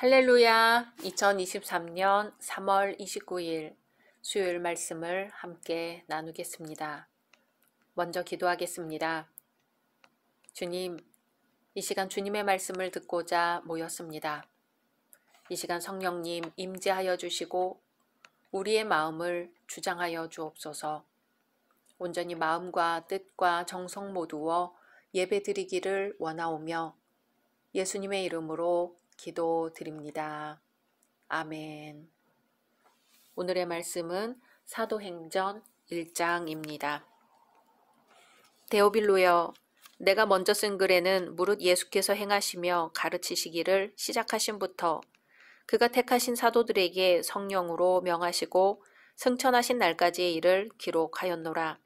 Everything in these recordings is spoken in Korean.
할렐루야! 2023년 3월 29일 수요일 말씀을 함께 나누겠습니다. 먼저 기도하겠습니다. 주님, 이 시간 주님의 말씀을 듣고자 모였습니다. 이 시간 성령님 임재하여 주시고 우리의 마음을 주장하여 주옵소서. 온전히 마음과 뜻과 정성 모두어 예배드리기를 원하오며 예수님의 이름으로 기도드립니다. 아멘. 오늘의 말씀은 사도행전 1장입니다. 데오빌로여, 내가 먼저 쓴 글에는 무릇 예수께서 행하시며 가르치시기를 시작하신부터 그가 택하신 사도들에게 성령으로 명하시고 승천하신 날까지의 일을 기록하였노라.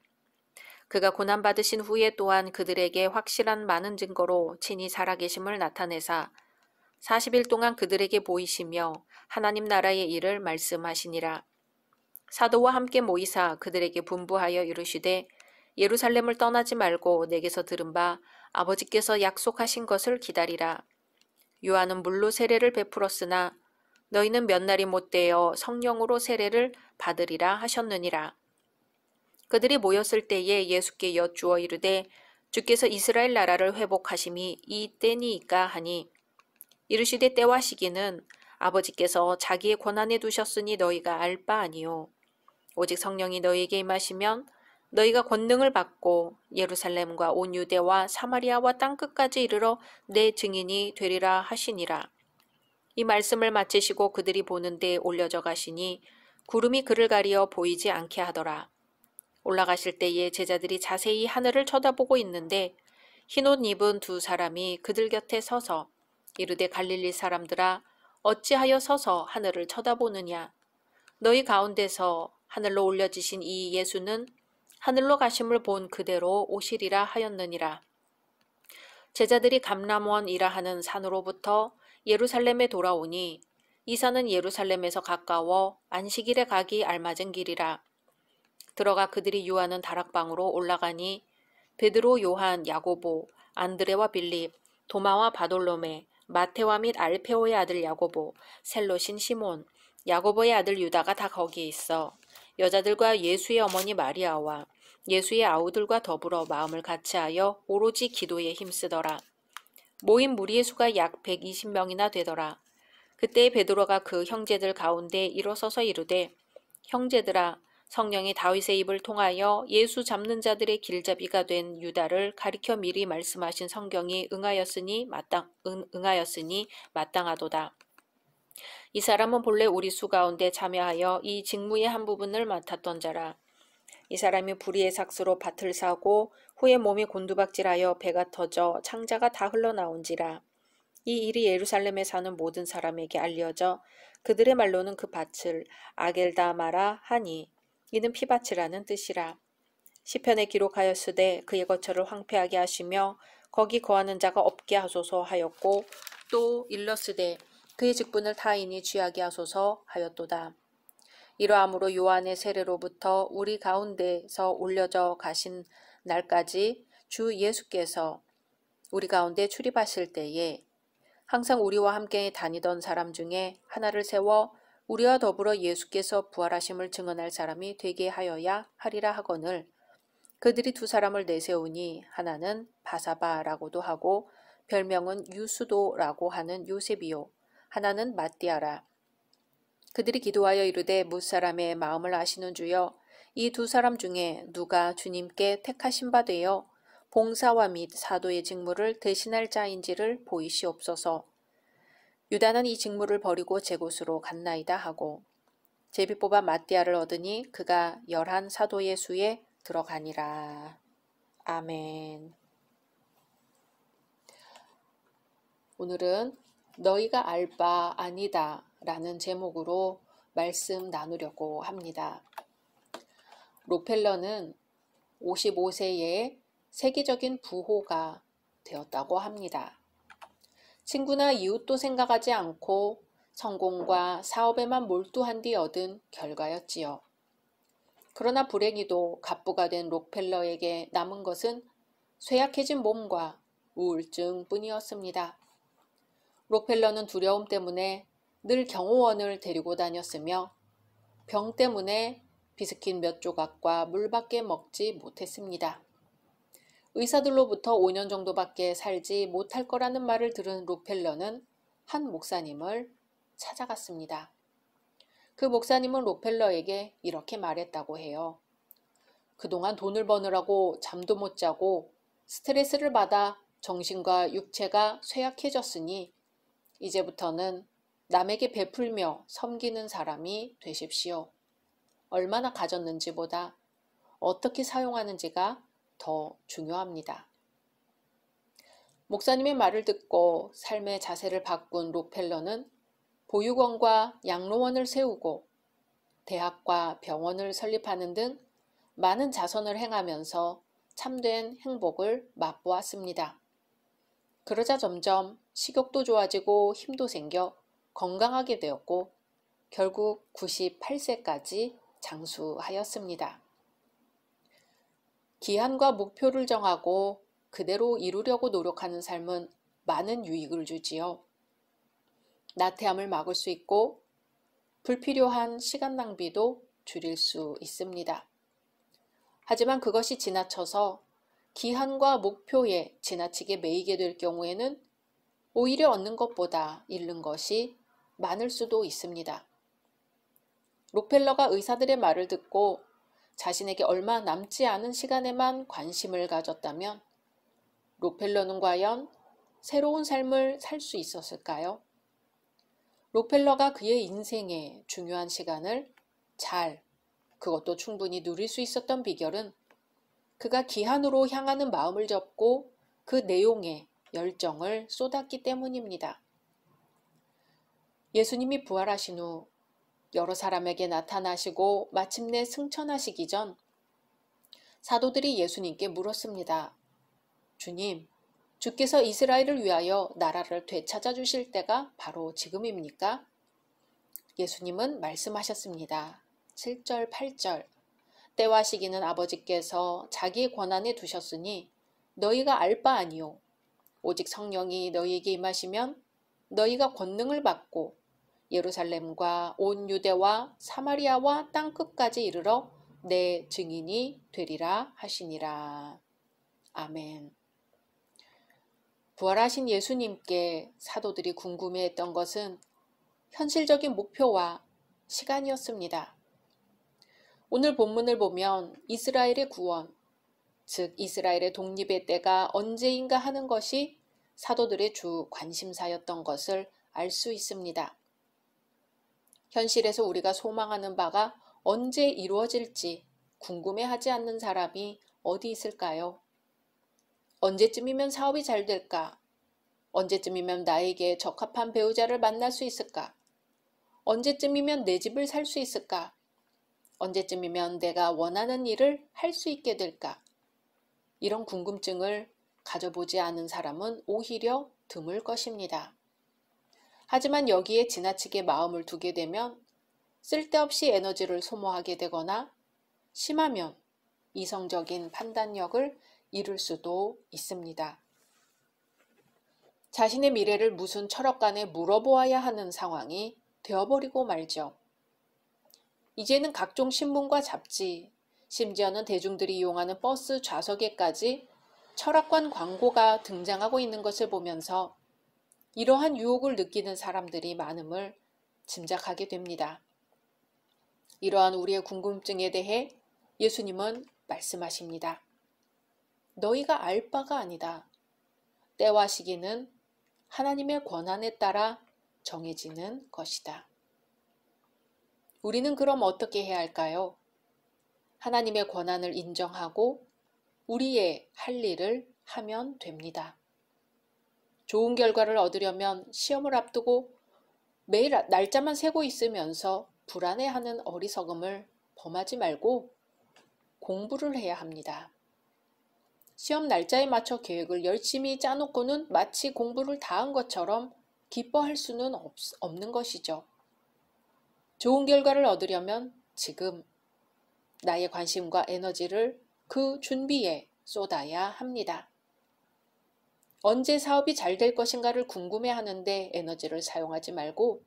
그가 고난받으신 후에 또한 그들에게 확실한 많은 증거로 친히 살아계심을 나타내사 40일 동안 그들에게 보이시며 하나님 나라의 일을 말씀하시니라. 사도와 함께 모이사 그들에게 분부하여 이르시되 예루살렘을 떠나지 말고 내게서 들은 바 아버지께서 약속하신 것을 기다리라. 요한은 물로 세례를 베풀었으나 너희는 몇 날이 못되어 성령으로 세례를 받으리라 하셨느니라. 그들이 모였을 때에 예수께 여쭈어 이르되 주께서 이스라엘 나라를 회복하심이 이 때니이까 하니 이르시되 때와 시기는 아버지께서 자기의 권한에 두셨으니 너희가 알 바 아니요. 오직 성령이 너희에게 임하시면 너희가 권능을 받고 예루살렘과 온 유대와 사마리아와 땅끝까지 이르러 내 증인이 되리라 하시니라. 이 말씀을 마치시고 그들이 보는 데에 올려져 가시니 구름이 그를 가리어 보이지 않게 하더라. 올라가실 때에 제자들이 자세히 하늘을 쳐다보고 있는데 흰옷 입은 두 사람이 그들 곁에 서서 이르되 갈릴리 사람들아 어찌하여 서서 하늘을 쳐다보느냐. 너희 가운데서 하늘로 올려지신 이 예수는 하늘로 가심을 본 그대로 오시리라 하였느니라. 제자들이 감람원이라 하는 산으로부터 예루살렘에 돌아오니 이 산은 예루살렘에서 가까워 안식일에 가기 알맞은 길이라. 들어가 그들이 유하는 다락방으로 올라가니 베드로, 요한, 야고보, 안드레와 빌립, 도마와 바돌로메, 마테와 및 알페오의 아들 야고보, 셀롯인 시몬, 야고보의 아들 유다가 다 거기에 있어 여자들과 예수의 어머니 마리아와 예수의 아우들과 더불어 마음을 같이하여 오로지 기도에 힘쓰더라. 모인 무리의 수가 약 120명이나 되더라. 그때 베드로가 그 형제들 가운데 일어서서 이르되 형제들아 성령이 다윗의 입을 통하여 예수 잡는 자들의 길잡이가 된 유다를 가리켜 미리 말씀하신 성경이 응하였으니 마땅하도다. 이 사람은 본래 우리 수 가운데 참여하여 이 직무의 한 부분을 맡았던 자라. 이 사람이 불의의 삭스로 밭을 사고 후에 몸이 곤두박질하여 배가 터져 창자가 다 흘러나온지라. 이 일이 예루살렘에 사는 모든 사람에게 알려져 그들의 말로는 그 밭을 아겔다마라 하니 이는 피밭이라는 뜻이라. 시편에 기록하였으되 그의 거처를 황폐하게 하시며 거기 거하는 자가 없게 하소서 하였고 또 일렀으되 그의 직분을 타인이 취하게 하소서 하였도다. 이러함으로 요한의 세례로부터 우리 가운데서 올려져 가신 날까지 주 예수께서 우리 가운데 출입하실 때에 항상 우리와 함께 다니던 사람 중에 하나를 세워 우리와 더불어 예수께서 부활하심을 증언할 사람이 되게 하여야 하리라 하거늘 그들이 두 사람을 내세우니 하나는 바사바라고도 하고 별명은 유수도라고 하는 요셉이요 하나는 마띠아라. 그들이 기도하여 이르되 무사람의 마음을 아시는 주여 이 두 사람 중에 누가 주님께 택하신 바 되어 봉사와 및 사도의 직무를 대신할 자인지를 보이시옵소서. 유다는 이 직무를 버리고 제 곳으로 갔나이다 하고 제비 뽑아 마띠아를 얻으니 그가 11 사도의 수에 들어가니라. 아멘. 오늘은 너희가 알 바 아니다 라는 제목으로 말씀 나누려고 합니다. 록펠러는 55세에 세계적인 부호가 되었다고 합니다. 친구나 이웃도 생각하지 않고 성공과 사업에만 몰두한 뒤 얻은 결과였지요. 그러나 불행히도 갑부가 된 록펠러에게 남은 것은 쇠약해진 몸과 우울증뿐이었습니다. 록펠러는 두려움 때문에 늘 경호원을 데리고 다녔으며 병 때문에 비스킷 몇 조각과 물밖에 먹지 못했습니다. 의사들로부터 5년 정도밖에 살지 못할 거라는 말을 들은 록펠러는 한 목사님을 찾아갔습니다. 그 목사님은 록펠러에게 이렇게 말했다고 해요. 그동안 돈을 버느라고 잠도 못 자고 스트레스를 받아 정신과 육체가 쇠약해졌으니 이제부터는 남에게 베풀며 섬기는 사람이 되십시오. 얼마나 가졌는지보다 어떻게 사용하는지가 더 중요합니다. 목사님의 말을 듣고 삶의 자세를 바꾼 록펠러는 보육원과 양로원을 세우고 대학과 병원을 설립하는 등 많은 자선을 행하면서 참된 행복을 맛보았습니다. 그러자 점점 식욕도 좋아지고 힘도 생겨 건강하게 되었고 결국 98세까지 장수하였습니다. 기한과 목표를 정하고 그대로 이루려고 노력하는 삶은 많은 유익을 주지요. 나태함을 막을 수 있고 불필요한 시간 낭비도 줄일 수 있습니다. 하지만 그것이 지나쳐서 기한과 목표에 지나치게 매이게 될 경우에는 오히려 얻는 것보다 잃는 것이 많을 수도 있습니다. 록펠러가 의사들의 말을 듣고 자신에게 얼마 남지 않은 시간에만 관심을 가졌다면 록펠러는 과연 새로운 삶을 살 수 있었을까요? 록펠러가 그의 인생의 중요한 시간을 그것도 충분히 누릴 수 있었던 비결은 그가 기한으로 향하는 마음을 접고 그 내용에 열정을 쏟았기 때문입니다. 예수님이 부활하신 후 여러 사람에게 나타나시고 마침내 승천하시기 전 사도들이 예수님께 물었습니다. 주님, 주께서 이스라엘을 위하여 나라를 되찾아 주실 때가 바로 지금입니까? 예수님은 말씀하셨습니다. 7절, 8절. 때와 시기는 아버지께서 자기의 권한에 두셨으니 너희가 알 바 아니요. 오직 성령이 너희에게 임하시면 너희가 권능을 받고 예루살렘과 온 유대와 사마리아와 땅끝까지 이르러 내 증인이 되리라 하시니라. 아멘. 부활하신 예수님께 사도들이 궁금해했던 것은 현실적인 목표와 시간이었습니다. 오늘 본문을 보면 이스라엘의 구원, 즉 이스라엘의 독립의 때가 언제인가 하는 것이 사도들의 주 관심사였던 것을 알 수 있습니다. 현실에서 우리가 소망하는 바가 언제 이루어질지 궁금해하지 않는 사람이 어디 있을까요? 언제쯤이면 사업이 잘 될까? 언제쯤이면 나에게 적합한 배우자를 만날 수 있을까? 언제쯤이면 내 집을 살 수 있을까? 언제쯤이면 내가 원하는 일을 할 수 있게 될까? 이런 궁금증을 가져보지 않은 사람은 오히려 드물 것입니다. 하지만 여기에 지나치게 마음을 두게 되면 쓸데없이 에너지를 소모하게 되거나 심하면 이성적인 판단력을 잃을 수도 있습니다. 자신의 미래를 무슨 철학관에 물어보아야 하는 상황이 되어버리고 말죠. 이제는 각종 신문과 잡지, 심지어는 대중들이 이용하는 버스 좌석에까지 철학관 광고가 등장하고 있는 것을 보면서 이러한 유혹을 느끼는 사람들이 많음을 짐작하게 됩니다. 이러한 우리의 궁금증에 대해 예수님은 말씀하십니다. 너희가 알 바가 아니다. 때와 시기는 하나님의 권한에 따라 정해지는 것이다. 우리는 그럼 어떻게 해야 할까요? 하나님의 권한을 인정하고 우리의 할 일을 하면 됩니다. 좋은 결과를 얻으려면 시험을 앞두고 매일 날짜만 세고 있으면서 불안해하는 어리석음을 범하지 말고 공부를 해야 합니다. 시험 날짜에 맞춰 계획을 열심히 짜놓고는 마치 공부를 다 한 것처럼 기뻐할 수는 없는 것이죠. 좋은 결과를 얻으려면 지금 나의 관심과 에너지를 그 준비에 쏟아야 합니다. 언제 사업이 잘 될 것인가를 궁금해하는데 에너지를 사용하지 말고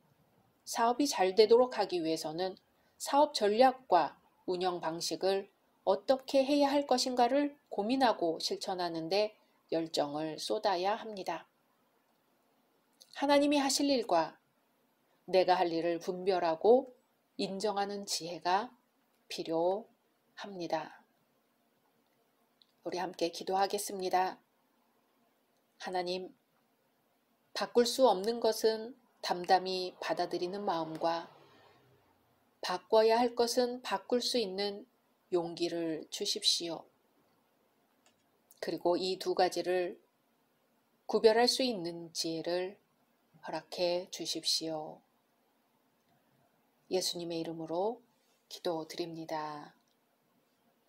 사업이 잘 되도록 하기 위해서는 사업 전략과 운영 방식을 어떻게 해야 할 것인가를 고민하고 실천하는데 열정을 쏟아야 합니다. 하나님이 하실 일과 내가 할 일을 분별하고 인정하는 지혜가 필요합니다. 우리 함께 기도하겠습니다. 하나님, 바꿀 수 없는 것은 담담히 받아들이는 마음과 바꿔야 할 것은 바꿀 수 있는 용기를 주십시오. 그리고 이 두 가지를 구별할 수 있는 지혜를 허락해 주십시오. 예수님의 이름으로 기도드립니다.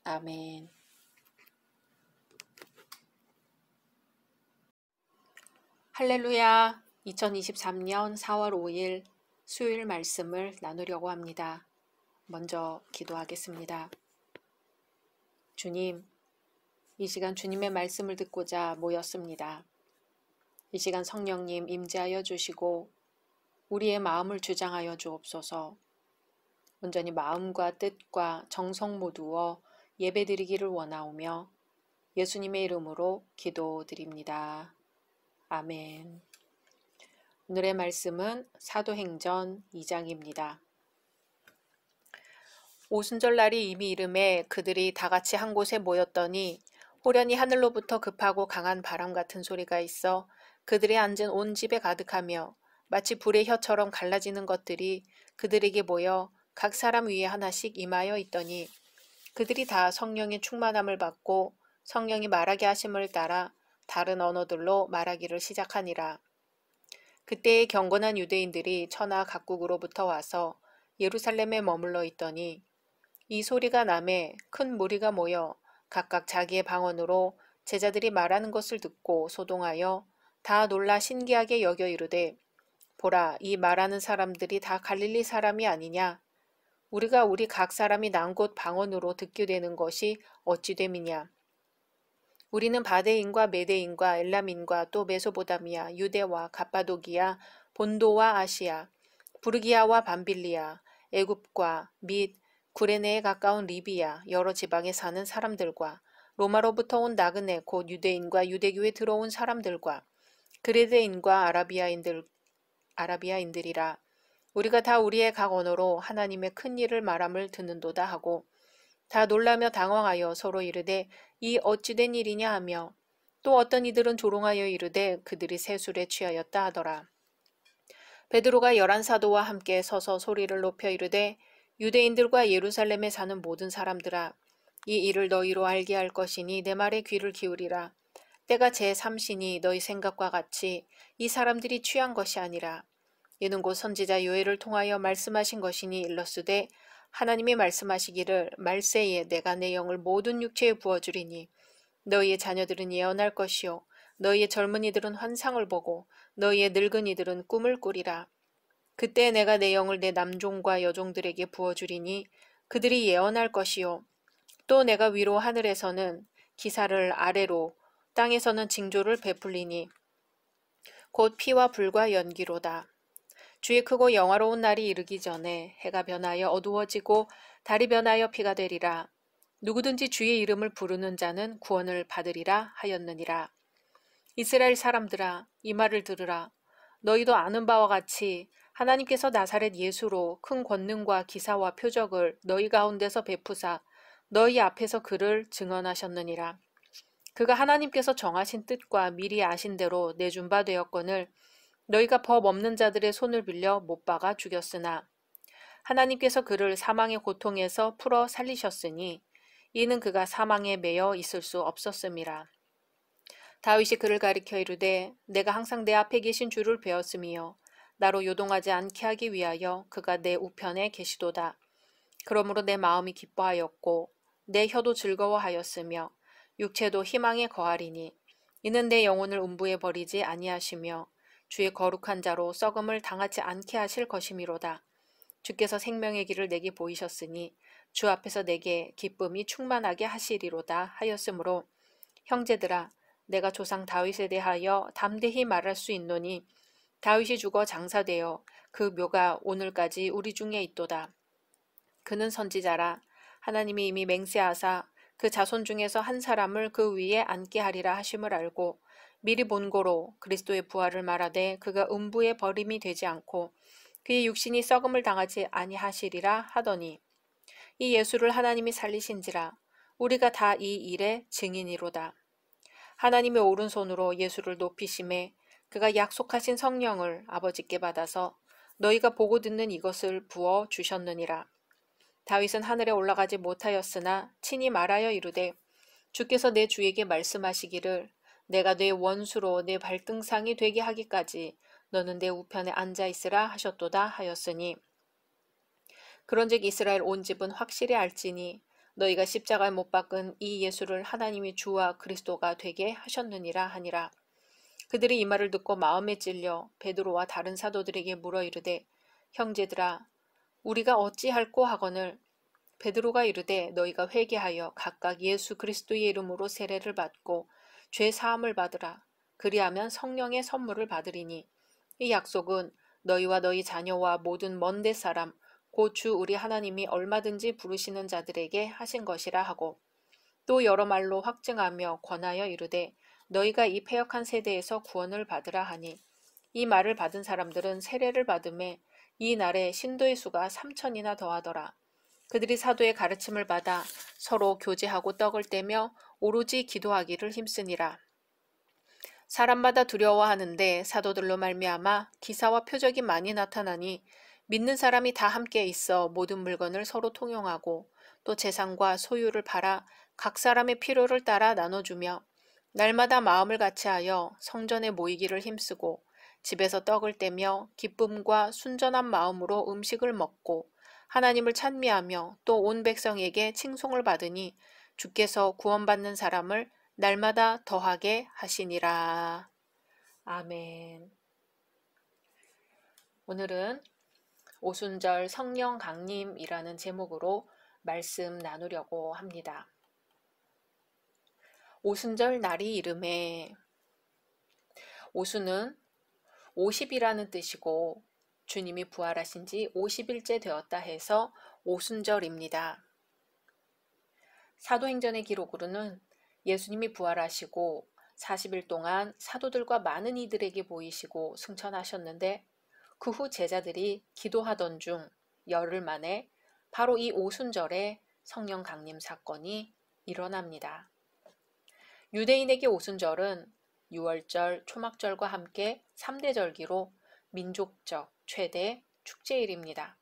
아멘. 할렐루야. 2023년 4월 5일 수요일 말씀을 나누려고 합니다. 먼저 기도하겠습니다. 주님, 이 시간 주님의 말씀을 듣고자 모였습니다. 이 시간 성령님 임재하여 주시고 우리의 마음을 주장하여 주옵소서. 온전히 마음과 뜻과 정성 모두어 예배드리기를 원하오며 예수님의 이름으로 기도드립니다. 아멘. 오늘의 말씀은 사도행전 2장입니다. 오순절날이 이미 이름에 그들이 다 같이 한 곳에 모였더니 호련히 하늘로부터 급하고 강한 바람 같은 소리가 있어 그들이 앉은 온 집에 가득하며 마치 불의 혀처럼 갈라지는 것들이 그들에게 모여 각 사람 위에 하나씩 임하여 있더니 그들이 다 성령의 충만함을 받고 성령이 말하게 하심을 따라 다른 언어들로 말하기를 시작하니라. 그때의 경건한 유대인들이 천하 각국으로부터 와서 예루살렘에 머물러 있더니 이 소리가 나매 큰 무리가 모여 각각 자기의 방언으로 제자들이 말하는 것을 듣고 소동하여 다 놀라 신기하게 여겨 이르되 보라, 이 말하는 사람들이 다 갈릴리 사람이 아니냐? 우리가 우리 각 사람이 난 곳 방언으로 듣게 되는 것이 어찌 됨이냐? 우리는 바데인과 메데인과 엘람인과 또 메소보다미아, 유대와 갑바도기아, 본도와 아시아, 부르기아와 밤빌리아, 애굽과 및 구레네에 가까운 리비아 여러 지방에 사는 사람들과 로마로부터 온 나그네 곧 유대인과 유대교에 들어온 사람들과 그레데인과 아라비아인들이라. 우리가 다 우리의 각 언어로 하나님의 큰 일을 말함을 듣는도다 하고 다 놀라며 당황하여 서로 이르되 이 어찌된 일이냐 하며 또 어떤 이들은 조롱하여 이르되 그들이 세술에 취하였다 하더라. 베드로가 11사도와 함께 서서 소리를 높여 이르되 유대인들과 예루살렘에 사는 모든 사람들아, 이 일을 너희로 알게 할 것이니 내 말에 귀를 기울이라. 때가 제3시니 너희 생각과 같이 이 사람들이 취한 것이 아니라 이는 곧 선지자 요엘을 통하여 말씀하신 것이니 일렀으되 하나님이 말씀하시기를 말세에 내가 내 영을 모든 육체에 부어주리니 너희의 자녀들은 예언할 것이요 너희의 젊은이들은 환상을 보고 너희의 늙은이들은 꿈을 꾸리라. 그때 내가 내 영을 내 남종과 여종들에게 부어주리니 그들이 예언할 것이요 또 내가 위로 하늘에서는 기사를 아래로 땅에서는 징조를 베풀리니 곧 피와 불과 연기로다. 주의 크고 영화로운 날이 이르기 전에 해가 변하여 어두워지고 달이 변하여 피가 되리라. 누구든지 주의 이름을 부르는 자는 구원을 받으리라 하였느니라. 이스라엘 사람들아, 이 말을 들으라. 너희도 아는 바와 같이 하나님께서 나사렛 예수로 큰 권능과 기사와 표적을 너희 가운데서 베푸사 너희 앞에서 그를 증언하셨느니라. 그가 하나님께서 정하신 뜻과 미리 아신 대로 내준 바 되었거늘 너희가 법 없는 자들의 손을 빌려 못 박아 죽였으나 하나님께서 그를 사망의 고통에서 풀어 살리셨으니 이는 그가 사망에 매여 있을 수 없었음이라. 다윗이 그를 가리켜 이르되 내가 항상 내 앞에 계신 주를 배웠으며 나로 요동하지 않게 하기 위하여 그가 내 우편에 계시도다. 그러므로 내 마음이 기뻐하였고 내 혀도 즐거워하였으며 육체도 희망에 거하리니 이는 내 영혼을 음부에 버리지 아니하시며 주의 거룩한 자로 썩음을 당하지 않게 하실 것이미로다. 주께서 생명의 길을 내게 보이셨으니 주 앞에서 내게 기쁨이 충만하게 하시리로다 하였으므로 형제들아 내가 조상 다윗에 대하여 담대히 말할 수 있노니 다윗이 죽어 장사되어 그 묘가 오늘까지 우리 중에 있도다. 그는 선지자라. 하나님이 이미 맹세하사 그 자손 중에서 한 사람을 그 위에 앉게 하리라 하심을 알고 미리 본고로 그리스도의 부활을 말하되 그가 음부에 버림이 되지 않고 그의 육신이 썩음을 당하지 아니하시리라 하더니 이 예수를 하나님이 살리신지라. 우리가 다 이 일의 증인이로다. 하나님의 오른손으로 예수를 높이심에 그가 약속하신 성령을 아버지께 받아서 너희가 보고 듣는 이것을 부어 주셨느니라. 다윗은 하늘에 올라가지 못하였으나 친히 말하여 이르되 주께서 내 주에게 말씀하시기를 내가 내 원수로 내 발등상이 되게 하기까지 너는 내 우편에 앉아 있으라 하셨도다 하였으니 그런즉 이스라엘 온 집은 확실히 알지니 너희가 십자가에 못 박은 이 예수를 하나님이 주와 그리스도가 되게 하셨느니라 하니라. 그들이 이 말을 듣고 마음에 찔려 베드로와 다른 사도들에게 물어 이르되 형제들아 우리가 어찌할꼬 하거늘 베드로가 이르되 너희가 회개하여 각각 예수 그리스도의 이름으로 세례를 받고 죄 사함을 받으라. 그리하면 성령의 선물을 받으리니 이 약속은 너희와 너희 자녀와 모든 먼데 사람 곧 주 우리 하나님이 얼마든지 부르시는 자들에게 하신 것이라 하고 또 여러 말로 확증하며 권하여 이르되 너희가 이 패역한 세대에서 구원을 받으라 하니 이 말을 받은 사람들은 세례를 받음에 이 날에 신도의 수가 3,000이나 더하더라. 그들이 사도의 가르침을 받아 서로 교제하고 떡을 떼며 오로지 기도하기를 힘쓰니라. 사람마다 두려워하는데 사도들로 말미암아 기사와 표적이 많이 나타나니 믿는 사람이 다 함께 있어 모든 물건을 서로 통용하고 또 재산과 소유를 팔아 각 사람의 필요를 따라 나눠주며 날마다 마음을 같이하여 성전에 모이기를 힘쓰고 집에서 떡을 떼며 기쁨과 순전한 마음으로 음식을 먹고 하나님을 찬미하며 또 온 백성에게 칭송을 받으니 주께서 구원받는 사람을 날마다 더하게 하시니라. 아멘. 오늘은 오순절 성령 강림이라는 제목으로 말씀 나누려고 합니다. 오순절 날이 이름에 오순은 50이라는 뜻이고 주님이 부활하신 지 50일째 되었다 해서 오순절입니다. 사도행전의 기록으로는 예수님이 부활하시고 40일 동안 사도들과 많은 이들에게 보이시고 승천하셨는데 그 후 제자들이 기도하던 중 열흘 만에 바로 이 오순절에 성령 강림 사건이 일어납니다. 유대인에게 오순절은 유월절, 초막절과 함께 3대 절기로 민족적 최대 축제일입니다.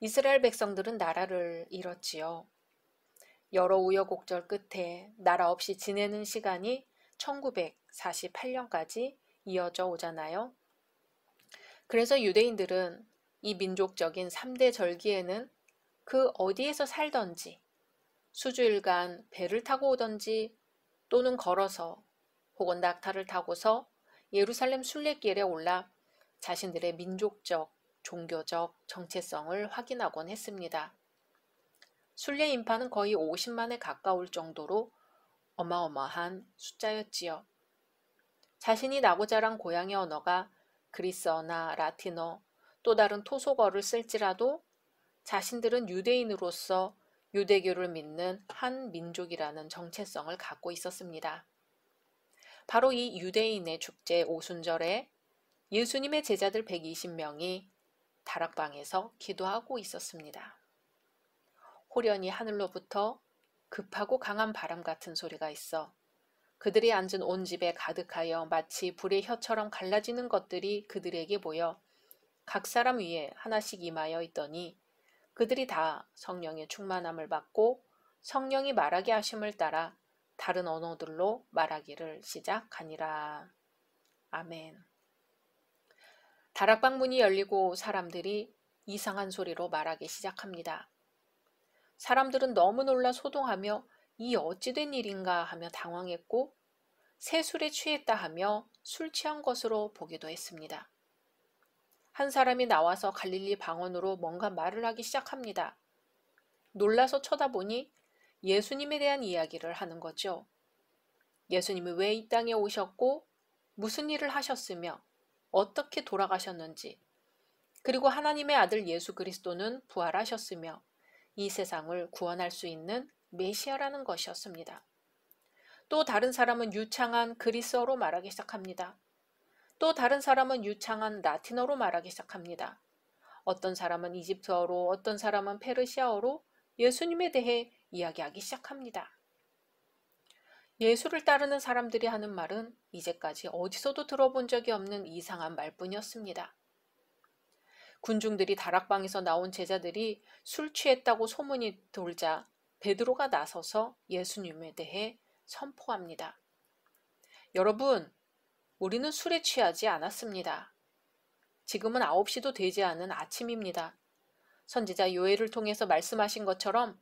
이스라엘 백성들은 나라를 잃었지요. 여러 우여곡절 끝에 나라 없이 지내는 시간이 1948년까지 이어져 오잖아요. 그래서 유대인들은 이 민족적인 3대 절기에는 그 어디에서 살던지 수주일간 배를 타고 오던지 또는 걸어서 혹은 낙타를 타고서 예루살렘 순례길에 올라 자신들의 민족적, 종교적 정체성을 확인하곤 했습니다. 순례 인파는 거의 50만에 가까울 정도로 어마어마한 숫자였지요. 자신이 나고 자란 고향의 언어가 그리스어나 라틴어 또 다른 토속어를 쓸지라도 자신들은 유대인으로서 유대교를 믿는 한 민족이라는 정체성을 갖고 있었습니다. 바로 이 유대인의 축제 오순절에 예수님의 제자들 120명이 다락방에서 기도하고 있었습니다. 호련히 하늘로부터 급하고 강한 바람 같은 소리가 있어 그들이 앉은 온 집에 가득하여 마치 불의 혀처럼 갈라지는 것들이 그들에게 보여 각 사람 위에 하나씩 임하여 있더니 그들이 다 성령의 충만함을 받고 성령이 말하게 하심을 따라 다른 언어들로 말하기를 시작하니라. 아멘. 다락방 문이 열리고 사람들이 이상한 소리로 말하기 시작합니다. 사람들은 너무 놀라 소동하며 이 어찌된 일인가 하며 당황했고 새술에 취했다 하며 술 취한 것으로 보기도 했습니다. 한 사람이 나와서 갈릴리 방언으로 뭔가 말을 하기 시작합니다. 놀라서 쳐다보니 예수님에 대한 이야기를 하는 거죠. 예수님이 왜 이 땅에 오셨고 무슨 일을 하셨으며 어떻게 돌아가셨는지, 그리고 하나님의 아들 예수 그리스도는 부활하셨으며 이 세상을 구원할 수 있는 메시아라는 것이었습니다. 또 다른 사람은 유창한 그리스어로 말하기 시작합니다. 또 다른 사람은 유창한 라틴어로 말하기 시작합니다. 어떤 사람은 이집트어로, 어떤 사람은 페르시아어로 예수님에 대해 이야기하기 시작합니다. 예수를 따르는 사람들이 하는 말은 이제까지 어디서도 들어본 적이 없는 이상한 말뿐이었습니다. 군중들이 다락방에서 나온 제자들이 술 취했다고 소문이 돌자 베드로가 나서서 예수님에 대해 선포합니다. 여러분, 우리는 술에 취하지 않았습니다. 지금은 9시도 되지 않은 아침입니다. 선지자 요엘을 통해서 말씀하신 것처럼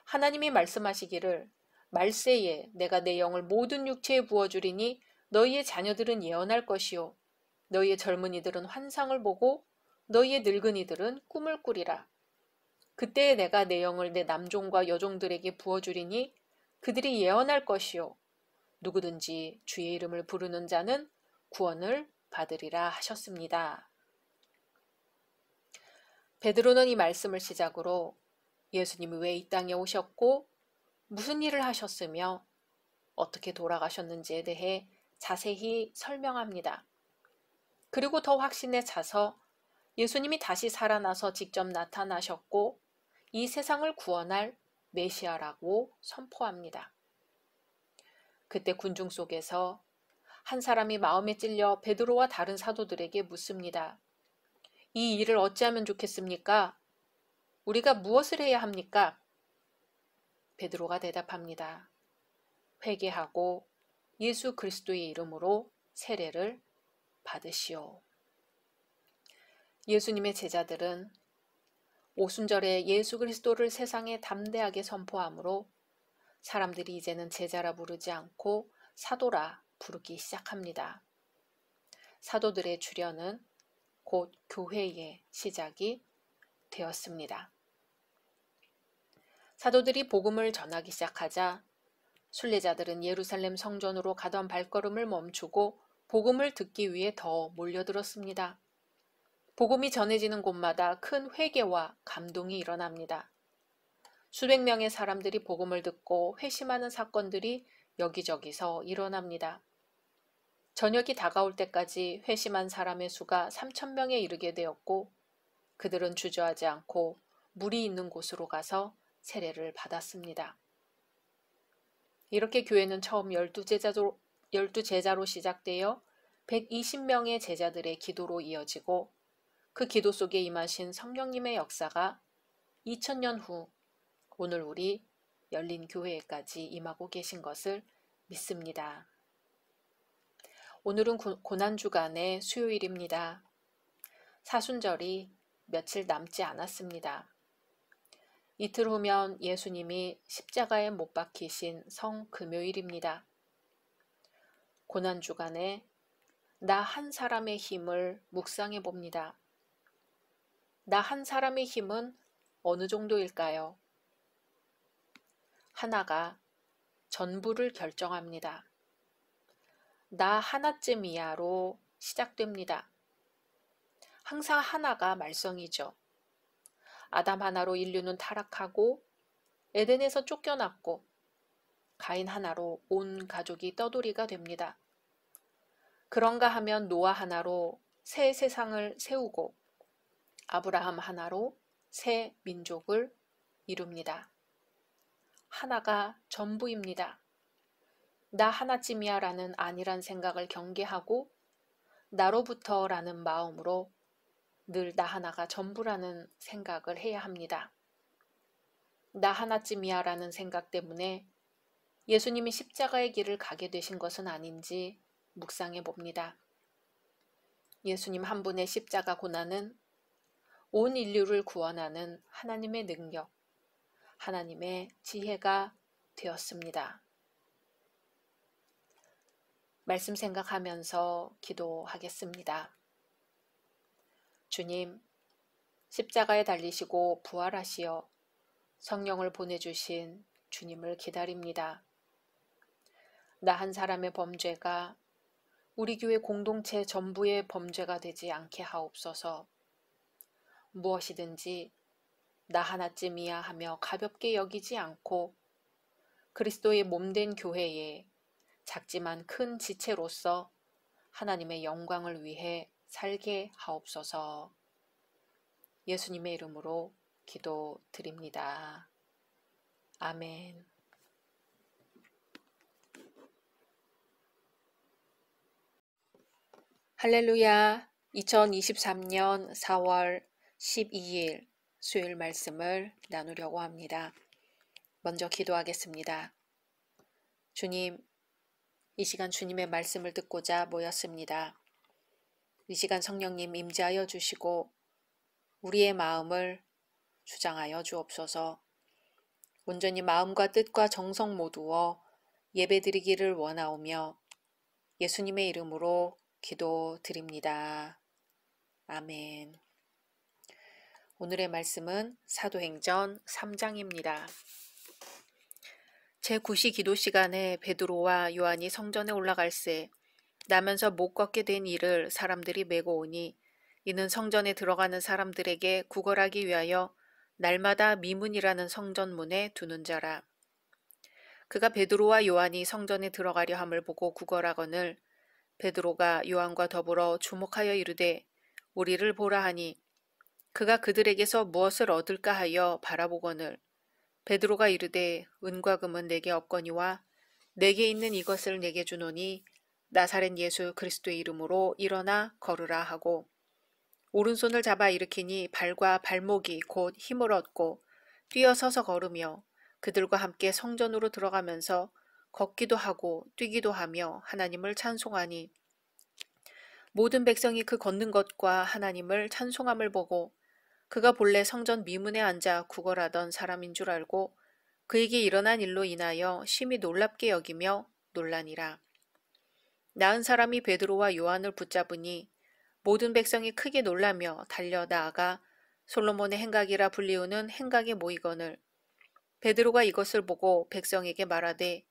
하나님이 말씀하시기를 말세에 내가 내 영을 모든 육체에 부어주리니 너희의 자녀들은 예언할 것이요 너희의 젊은이들은 환상을 보고 너희의 늙은이들은 꿈을 꾸리라. 그때에 내가 내 영을 내 남종과 여종들에게 부어주리니 그들이 예언할 것이요 누구든지 주의 이름을 부르는 자는 구원을 받으리라 하셨습니다. 베드로는 이 말씀을 시작으로 예수님이 왜 이 땅에 오셨고 무슨 일을 하셨으며 어떻게 돌아가셨는지에 대해 자세히 설명합니다. 그리고 더 확신에 차서 예수님이 다시 살아나서 직접 나타나셨고 이 세상을 구원할 메시아라고 선포합니다. 그때 군중 속에서 한 사람이 마음에 찔려 베드로와 다른 사도들에게 묻습니다. 이 일을 어찌하면 좋겠습니까? 우리가 무엇을 해야 합니까? 베드로가 대답합니다. 회개하고 예수 그리스도의 이름으로 세례를 받으시오. 예수님의 제자들은 오순절에 예수 그리스도를 세상에 담대하게 선포하므로 사람들이 이제는 제자라 부르지 않고 사도라 부르기 시작합니다. 사도들의 주련은 곧 교회의 시작이 되었습니다. 사도들이 복음을 전하기 시작하자 순례자들은 예루살렘 성전으로 가던 발걸음을 멈추고 복음을 듣기 위해 더 몰려들었습니다. 복음이 전해지는 곳마다 큰 회개와 감동이 일어납니다. 수백 명의 사람들이 복음을 듣고 회심하는 사건들이 여기저기서 일어납니다. 저녁이 다가올 때까지 회심한 사람의 수가 3,000명에 이르게 되었고 그들은 주저하지 않고 물이 있는 곳으로 가서 세례를 받았습니다. 이렇게 교회는 처음 12제자로 시작되어 120명의 제자들의 기도로 이어지고 그 기도 속에 임하신 성령님의 역사가 2000년 후 오늘 우리 열린 교회에까지 임하고 계신 것을 믿습니다. 오늘은 고난주간의 수요일입니다. 사순절이 며칠 남지 않았습니다. 이틀 후면 예수님이 십자가에 못 박히신 성금요일입니다. 고난주간에 나 한 사람의 힘을 묵상해 봅니다. 나 한 사람의 힘은 어느 정도일까요? 하나가 전부를 결정합니다. 나 하나쯤이야로 시작됩니다. 항상 하나가 말썽이죠. 아담 하나로 인류는 타락하고 에덴에서 쫓겨났고 가인 하나로 온 가족이 떠돌이가 됩니다. 그런가 하면 노아 하나로 새 세상을 세우고 아브라함 하나로 새 민족을 이룹니다. 하나가 전부입니다. 나 하나쯤이야 라는 아니란 생각을 경계하고 나로부터 라는 마음으로 늘 나 하나가 전부라는 생각을 해야 합니다. 나 하나쯤이야 라는 생각 때문에 예수님이 십자가의 길을 가게 되신 것은 아닌지 묵상해 봅니다. 예수님 한 분의 십자가 고난은 온 인류를 구원하는 하나님의 능력, 하나님의 지혜가 되었습니다. 말씀 생각하면서 기도하겠습니다. 주님, 십자가에 달리시고 부활하시어 성령을 보내주신 주님을 기다립니다. 나 한 사람의 범죄가 우리 교회 공동체 전부의 범죄가 되지 않게 하옵소서. 무엇이든지 나 하나쯤이야 하며 가볍게 여기지 않고 그리스도의 몸된 교회에 작지만 큰 지체로서 하나님의 영광을 위해 살게 하옵소서. 예수님의 이름으로 기도드립니다. 아멘. 할렐루야. 2023년 4월 12일 수요일 말씀을 나누려고 합니다. 먼저 기도하겠습니다. 주님, 이 시간 주님의 말씀을 듣고자 모였습니다. 이 시간 성령님 임재하여 주시고 우리의 마음을 주장하여 주옵소서. 온전히 마음과 뜻과 정성 모두어 예배드리기를 원하오며 예수님의 이름으로 기도드립니다. 아멘. 오늘의 말씀은 사도행전 3장입니다. 제9시 기도 시간에 베드로와 요한이 성전에 올라갈새 나면서 못 걷게 된 이를 사람들이 메고 오니 이는 성전에 들어가는 사람들에게 구걸하기 위하여 날마다 미문이라는 성전문에 두는 자라. 그가 베드로와 요한이 성전에 들어가려 함을 보고 구걸하거늘 베드로가 요한과 더불어 주목하여 이르되 우리를 보라 하니 그가 그들에게서 무엇을 얻을까 하여 바라보거늘 베드로가 이르되 은과 금은 내게 없거니와 내게 있는 이것을 내게 주노니 나사렛 예수 그리스도의 이름으로 일어나 걸으라 하고 오른손을 잡아 일으키니 발과 발목이 곧 힘을 얻고 뛰어서서 걸으며 그들과 함께 성전으로 들어가면서 걷기도 하고 뛰기도 하며 하나님을 찬송하니 모든 백성이 그 걷는 것과 하나님을 찬송함을 보고 그가 본래 성전 미문에 앉아 구걸하던 사람인 줄 알고 그에게 일어난 일로 인하여 심히 놀랍게 여기며 놀라니라. 나은 사람이 베드로와 요한을 붙잡으니 모든 백성이 크게 놀라며 달려 나아가 솔로몬의 행각이라 불리우는 행각에 모이거늘 베드로가 이것을 보고 백성에게 말하되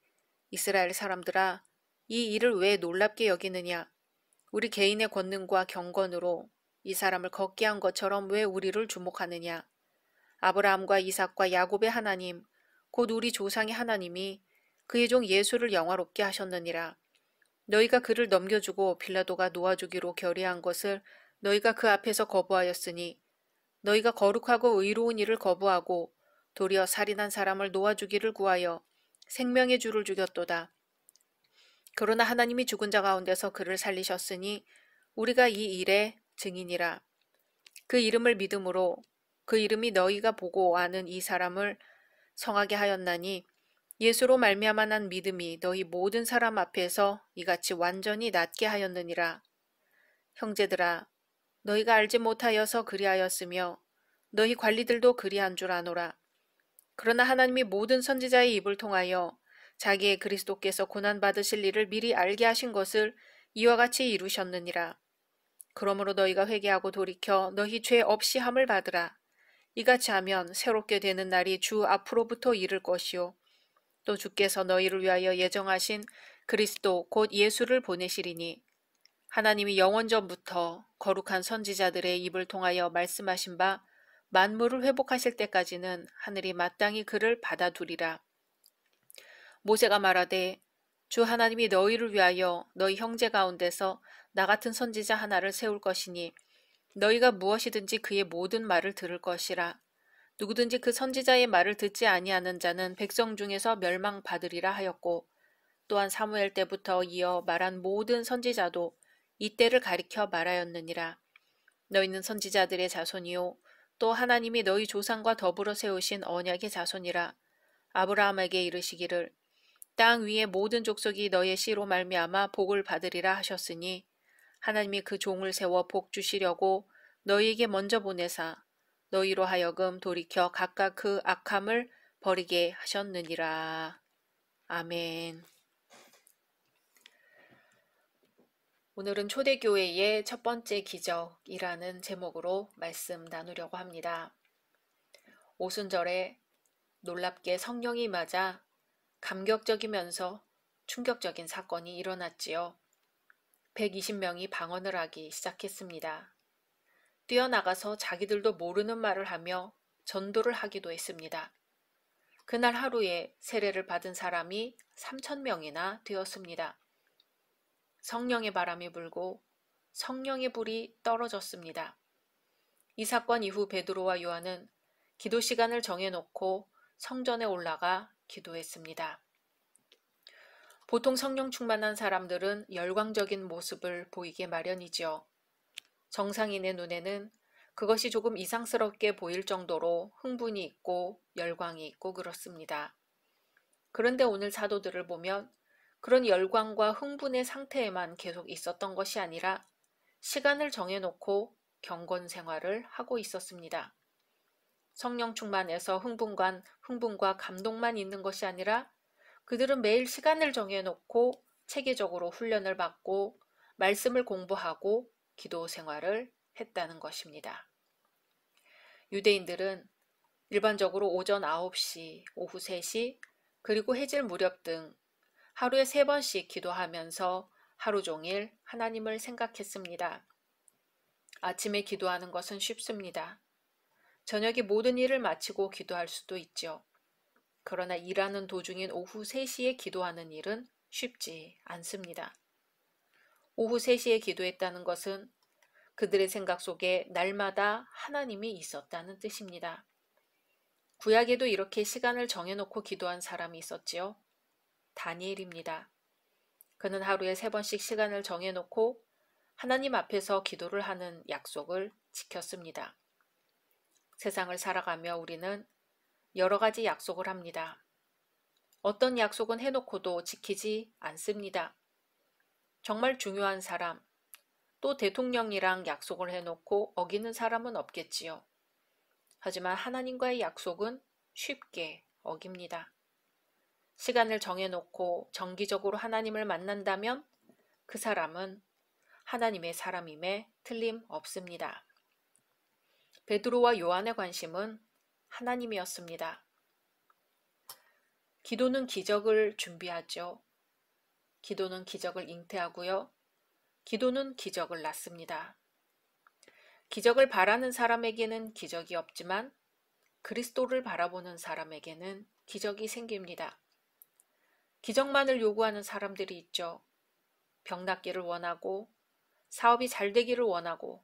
이스라엘 사람들아 이 일을 왜 놀랍게 여기느냐 우리 개인의 권능과 경건으로 이 사람을 걷게 한 것처럼 왜 우리를 주목하느냐 아브라함과 이삭과 야곱의 하나님 곧 우리 조상의 하나님이 그의 종 예수를 영화롭게 하셨느니라. 너희가 그를 넘겨주고 빌라도가 놓아주기로 결의한 것을 너희가 그 앞에서 거부하였으니 너희가 거룩하고 의로운 일을 거부하고 도리어 살인한 사람을 놓아주기를 구하여 생명의 주를 죽였도다. 그러나 하나님이 죽은 자 가운데서 그를 살리셨으니 우리가 이 일의 증인이라. 그 이름을 믿음으로 그 이름이 너희가 보고 아는 이 사람을 성하게 하였나니 예수로 말미암아 난 믿음이 너희 모든 사람 앞에서 이같이 완전히 낫게 하였느니라. 형제들아 너희가 알지 못하여서 그리하였으며 너희 관리들도 그리한 줄 아노라. 그러나 하나님이 모든 선지자의 입을 통하여 자기의 그리스도께서 고난받으실 일을 미리 알게 하신 것을 이와 같이 이루셨느니라. 그러므로 너희가 회개하고 돌이켜 너희 죄 없이 함을 받으라. 이같이 하면 새롭게 되는 날이 주 앞으로부터 이를 것이요 또 주께서 너희를 위하여 예정하신 그리스도 곧 예수를 보내시리니 하나님이 영원 전부터 거룩한 선지자들의 입을 통하여 말씀하신 바 만물을 회복하실 때까지는 하늘이 마땅히 그를 받아두리라. 모세가 말하되 주 하나님이 너희를 위하여 너희 형제 가운데서 나 같은 선지자 하나를 세울 것이니 너희가 무엇이든지 그의 모든 말을 들을 것이라. 누구든지 그 선지자의 말을 듣지 아니하는 자는 백성 중에서 멸망받으리라 하였고 또한 사무엘 때부터 이어 말한 모든 선지자도 이때를 가리켜 말하였느니라. 너희는 선지자들의 자손이요 또 하나님이 너희 조상과 더불어 세우신 언약의 자손이라. 아브라함에게 이르시기를 땅 위의 모든 족속이 너의 씨로 말미암아 복을 받으리라 하셨으니 하나님이 그 종을 세워 복 주시려고 너희에게 먼저 보내사 너희로 하여금 돌이켜 각각 그 악함을 버리게 하셨느니라. 아멘. 오늘은 초대교회의 첫 번째 기적이라는 제목으로 말씀 나누려고 합니다. 오순절에 놀랍게 성령이 맞아 감격적이면서 충격적인 사건이 일어났지요. 120명이 방언을 하기 시작했습니다. 뛰어나가서 자기들도 모르는 말을 하며 전도를 하기도 했습니다. 그날 하루에 세례를 받은 사람이 3,000명이나 되었습니다. 성령의 바람이 불고 성령의 불이 떨어졌습니다. 이 사건 이후 베드로와 요한은 기도 시간을 정해놓고 성전에 올라가 기도했습니다. 보통 성령 충만한 사람들은 열광적인 모습을 보이게 마련이죠. 정상인의 눈에는 그것이 조금 이상스럽게 보일 정도로 흥분이 있고 열광이 있고 그렇습니다. 그런데 오늘 사도들을 보면 그런 열광과 흥분의 상태에만 계속 있었던 것이 아니라 시간을 정해놓고 경건 생활을 하고 있었습니다. 성령 충만해서 흥분과 감동만 있는 것이 아니라 그들은 매일 시간을 정해놓고 체계적으로 훈련을 받고 말씀을 공부하고 기도 생활을 했다는 것입니다. 유대인들은 일반적으로 오전 9시, 오후 3시, 그리고 해질 무렵 등 하루에 3번씩 기도하면서 하루 종일 하나님을 생각했습니다. 아침에 기도하는 것은 쉽습니다. 저녁에 모든 일을 마치고 기도할 수도 있죠. 그러나 일하는 도중인 오후 3시에 기도하는 일은 쉽지 않습니다. 오후 3시에 기도했다는 것은 그들의 생각 속에 날마다 하나님이 있었다는 뜻입니다. 구약에도 이렇게 시간을 정해놓고 기도한 사람이 있었지요. 다니엘입니다. 그는 하루에 3번씩 시간을 정해놓고 하나님 앞에서 기도를 하는 약속을 지켰습니다. 세상을 살아가며 우리는 여러 가지 약속을 합니다. 어떤 약속은 해놓고도 지키지 않습니다. 정말 중요한 사람, 또 대통령이랑 약속을 해놓고 어기는 사람은 없겠지요. 하지만 하나님과의 약속은 쉽게 어깁니다. 시간을 정해놓고 정기적으로 하나님을 만난다면 그 사람은 하나님의 사람임에 틀림없습니다. 베드로와 요한의 관심은 하나님이었습니다. 기도는 기적을 준비하죠. 기도는 기적을 잉태하고요. 기도는 기적을 낳습니다. 기적을 바라는 사람에게는 기적이 없지만 그리스도를 바라보는 사람에게는 기적이 생깁니다. 기적만을 요구하는 사람들이 있죠. 병 낫기를 원하고 사업이 잘 되기를 원하고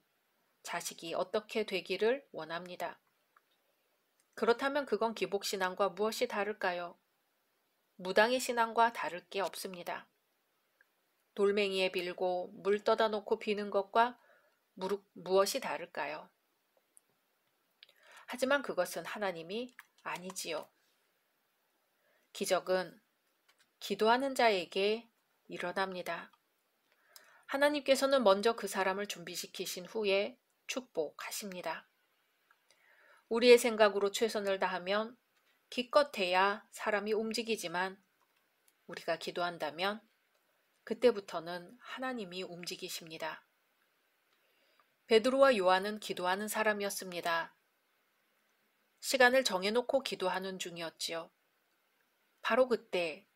자식이 어떻게 되기를 원합니다. 그렇다면 그건 기복신앙과 무엇이 다를까요? 무당의 신앙과 다를 게 없습니다. 돌멩이에 빌고 물 떠다 놓고 비는 것과 무엇이 다를까요? 하지만 그것은 하나님이 아니지요. 기적은 기도하는 자에게 일어납니다. 하나님께서는 먼저 그 사람을 준비시키신 후에 축복하십니다. 우리의 생각으로 최선을 다하면 기껏해야 사람이 움직이지만 우리가 기도한다면 그때부터는 하나님이 움직이십니다. 베드로와 요한은 기도하는 사람이었습니다. 시간을 정해놓고 기도하는 중이었지요. 바로 그때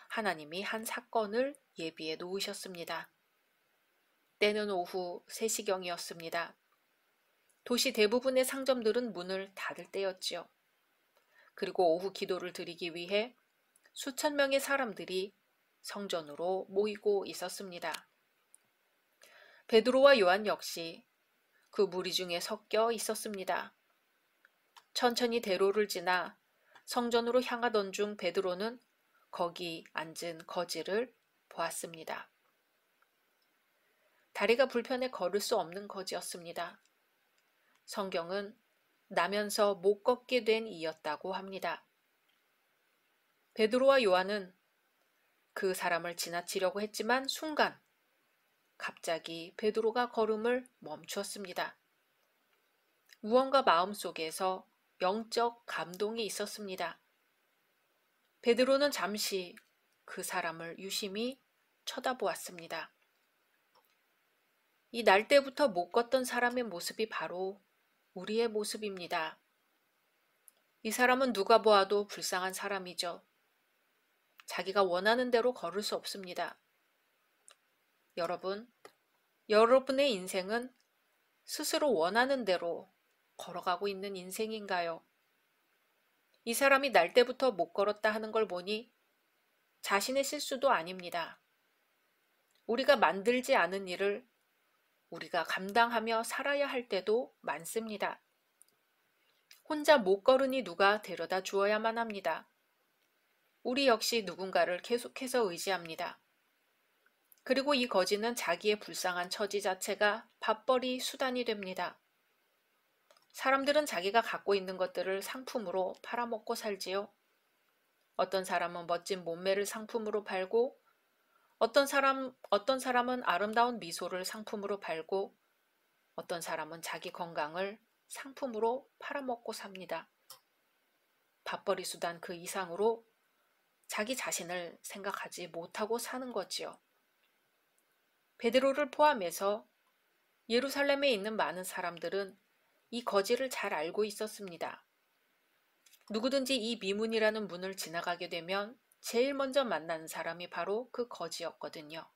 하나님이 한 사건을 예비해 놓으셨습니다. 때는 오후 3시경이었습니다. 도시 대부분의 상점들은 문을 닫을 때였지요. 그리고 오후 기도를 드리기 위해 수천 명의 사람들이 성전으로 모이고 있었습니다. 베드로와 요한 역시 그 무리 중에 섞여 있었습니다. 천천히 대로를 지나 성전으로 향하던 중 베드로는 거기 앉은 거지를 보았습니다. 다리가 불편해 걸을 수 없는 거지였습니다. 성경은 나면서 못 걷게 된 이였다고 합니다. 베드로와 요한은 그 사람을 지나치려고 했지만 순간 갑자기 베드로가 걸음을 멈추었습니다. 무언가 마음속에서 영적 감동이 있었습니다. 베드로는 잠시 그 사람을 유심히 쳐다보았습니다. 이 날 때부터 못 걷던 사람의 모습이 바로 우리의 모습입니다. 이 사람은 누가 보아도 불쌍한 사람이죠. 자기가 원하는 대로 걸을 수 없습니다. 여러분, 여러분의 인생은 스스로 원하는 대로 걸어가고 있는 인생인가요? 이 사람이 날 때부터 못 걸었다 하는 걸 보니 자신의 실수도 아닙니다. 우리가 만들지 않은 일을 우리가 감당하며 살아야 할 때도 많습니다. 혼자 못 걸으니 누가 데려다 주어야만 합니다. 우리 역시 누군가를 계속해서 의지합니다. 그리고 이 거지는 자기의 불쌍한 처지 자체가 밥벌이 수단이 됩니다. 사람들은 자기가 갖고 있는 것들을 상품으로 팔아먹고 살지요. 어떤 사람은 멋진 몸매를 상품으로 팔고 어떤 사람은 아름다운 미소를 상품으로 팔고 어떤 사람은 자기 건강을 상품으로 팔아먹고 삽니다. 밥벌이 수단 그 이상으로 자기 자신을 생각하지 못하고 사는 거지요. 베드로를 포함해서 예루살렘에 있는 많은 사람들은 이 거지를 잘 알고 있었습니다. 누구든지 이 미문이라는 문을 지나가게 되면 제일 먼저 만나는 사람이 바로 그 거지였거든요.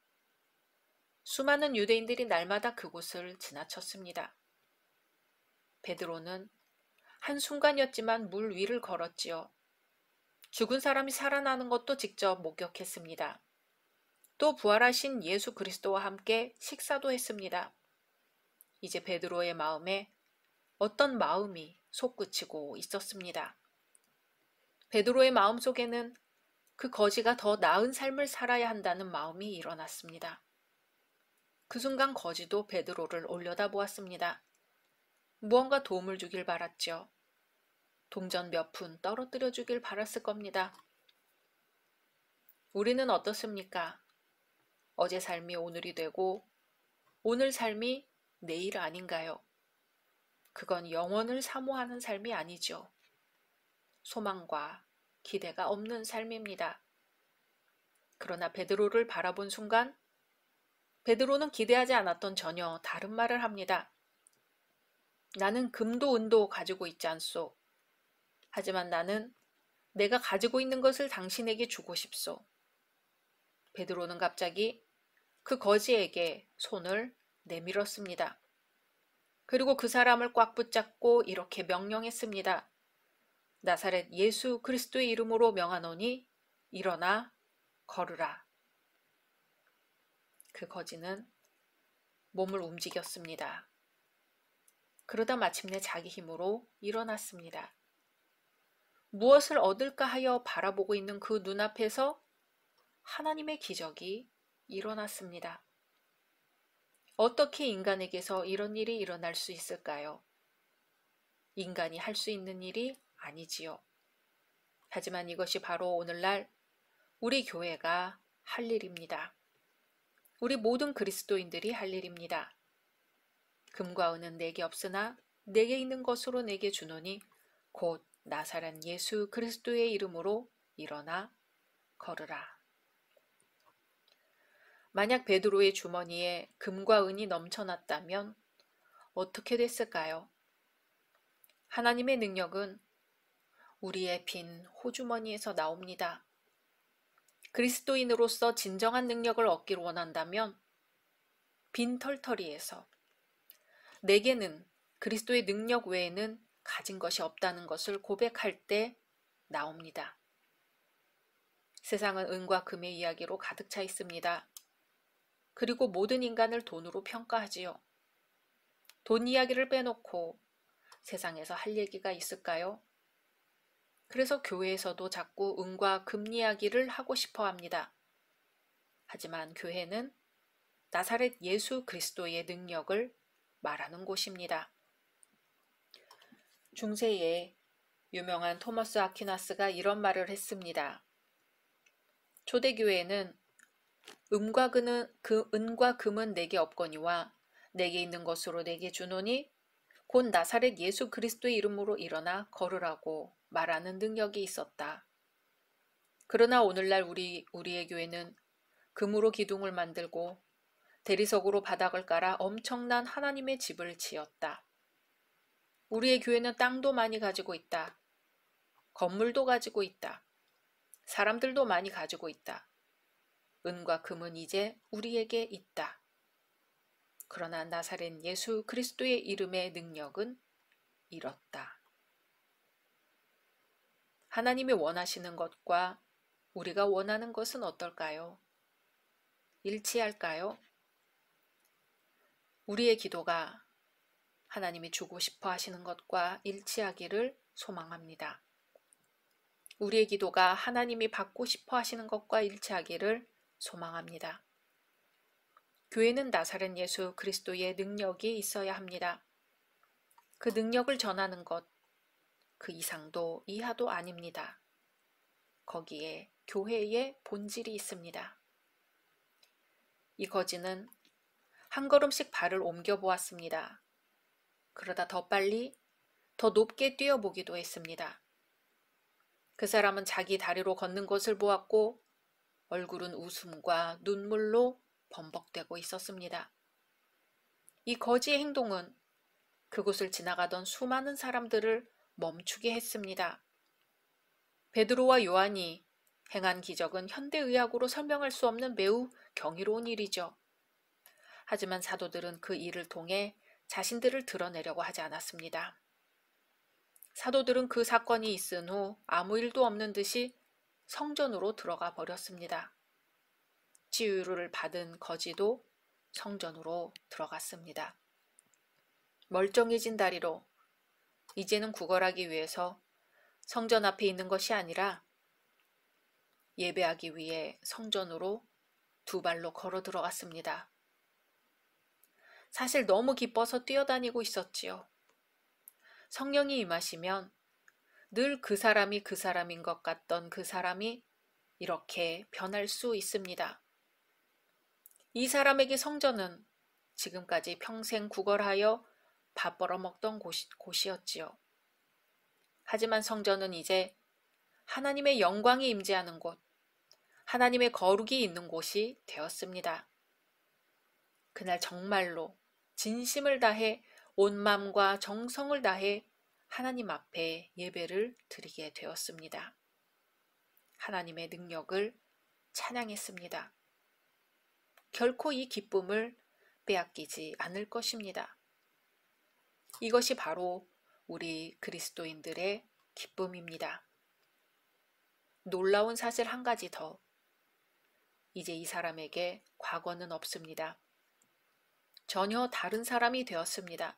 수많은 유대인들이 날마다 그곳을 지나쳤습니다. 베드로는 한순간이었지만 물 위를 걸었지요. 죽은 사람이 살아나는 것도 직접 목격했습니다. 또 부활하신 예수 그리스도와 함께 식사도 했습니다. 이제 베드로의 마음에 어떤 마음이 솟구치고 있었습니다. 베드로의 마음속에는 그 거지가 더 나은 삶을 살아야 한다는 마음이 일어났습니다. 그 순간 거지도 베드로를 올려다보았습니다. 무언가 도움을 주길 바랐죠. 동전 몇 푼 떨어뜨려 주길 바랐을 겁니다. 우리는 어떻습니까? 어제 삶이 오늘이 되고 오늘 삶이 내일 아닌가요? 그건 영원을 사모하는 삶이 아니죠. 소망과 기대가 없는 삶입니다. 그러나 베드로를 바라본 순간 베드로는 기대하지 않았던 전혀 다른 말을 합니다. 나는 금도 은도 가지고 있지 않소. 하지만 나는 내가 가지고 있는 것을 당신에게 주고 싶소. 베드로는 갑자기 그 거지에게 손을 내밀었습니다. 그리고 그 사람을 꽉 붙잡고 이렇게 명령했습니다. 나사렛 예수 그리스도의 이름으로 명하노니 일어나 걸으라. 그 거지는 몸을 움직였습니다. 그러다 마침내 자기 힘으로 일어났습니다. 무엇을 얻을까 하여 바라보고 있는 그 눈앞에서 하나님의 기적이 일어났습니다. 어떻게 인간에게서 이런 일이 일어날 수 있을까요? 인간이 할 수 있는 일이 아니지요. 하지만 이것이 바로 오늘날 우리 교회가 할 일입니다. 우리 모든 그리스도인들이 할 일입니다. 금과 은은 내게 없으나 내게 있는 것으로 내게 주노니 곧 나사렛 예수 그리스도의 이름으로 일어나 걸으라. 만약 베드로의 주머니에 금과 은이 넘쳐났다면 어떻게 됐을까요? 하나님의 능력은 우리의 빈 호주머니에서 나옵니다. 그리스도인으로서 진정한 능력을 얻기를 원한다면 빈 털터리에서 내게는 그리스도의 능력 외에는 가진 것이 없다는 것을 고백할 때 나옵니다. 세상은 은과 금의 이야기로 가득 차 있습니다. 그리고 모든 인간을 돈으로 평가하지요. 돈 이야기를 빼놓고 세상에서 할 얘기가 있을까요? 그래서 교회에서도 자꾸 은과 금 이야기를 하고 싶어 합니다. 하지만 교회는 나사렛 예수 그리스도의 능력을 말하는 곳입니다. 중세에 유명한 토머스 아퀴나스가 이런 말을 했습니다. 초대교회는 은과 금은 내게 없거니와 내게 있는 것으로 내게 주노니 곧 나사렛 예수 그리스도의 이름으로 일어나 걸으라고 말하는 능력이 있었다. 그러나 오늘날 우리의 교회는 금으로 기둥을 만들고 대리석으로 바닥을 깔아 엄청난 하나님의 집을 지었다. 우리의 교회는 땅도 많이 가지고 있다. 건물도 가지고 있다. 사람들도 많이 가지고 있다. 은과 금은 이제 우리에게 있다. 그러나 나사렛 예수 그리스도의 이름의 능력은 이렇다. 하나님이 원하시는 것과 우리가 원하는 것은 어떨까요? 일치할까요? 우리의 기도가 하나님이 주고 싶어 하시는 것과 일치하기를 소망합니다. 우리의 기도가 하나님이 받고 싶어 하시는 것과 일치하기를 소망합니다. 교회는 나사렛 예수 그리스도의 능력이 있어야 합니다. 그 능력을 전하는 것, 그 이상도 이하도 아닙니다. 거기에 교회의 본질이 있습니다. 이 거지는 한 걸음씩 발을 옮겨 보았습니다. 그러다 더 빨리, 더 높게 뛰어보기도 했습니다. 그 사람은 자기 다리로 걷는 것을 보았고 얼굴은 웃음과 눈물로 범벅되고 있었습니다. 이 거지의 행동은 그곳을 지나가던 수많은 사람들을 멈추게 했습니다. 베드로와 요한이 행한 기적은 현대의학으로 설명할 수 없는 매우 경이로운 일이죠. 하지만 사도들은 그 일을 통해 자신들을 드러내려고 하지 않았습니다. 사도들은 그 사건이 있은 후 아무 일도 없는 듯이 성전으로 들어가 버렸습니다. 치유를 받은 거지도 성전으로 들어갔습니다. 멀쩡해진 다리로 이제는 구걸하기 위해서 성전 앞에 있는 것이 아니라 예배하기 위해 성전으로 두 발로 걸어 들어갔습니다. 사실 너무 기뻐서 뛰어다니고 있었지요. 성령이 임하시면 늘 그 사람이 그 사람인 것 같던 그 사람이 이렇게 변할 수 있습니다. 이 사람에게 성전은 지금까지 평생 구걸하여 밥 벌어먹던 곳이었지요. 하지만 성전은 이제 하나님의 영광이 임재하는 곳, 하나님의 거룩이 있는 곳이 되었습니다. 그날 정말로 진심을 다해 온 마음과 정성을 다해 하나님 앞에 예배를 드리게 되었습니다. 하나님의 능력을 찬양했습니다. 결코 이 기쁨을 빼앗기지 않을 것입니다. 이것이 바로 우리 그리스도인들의 기쁨입니다. 놀라운 사실 한 가지 더. 이제 이 사람에게 과거는 없습니다. 전혀 다른 사람이 되었습니다.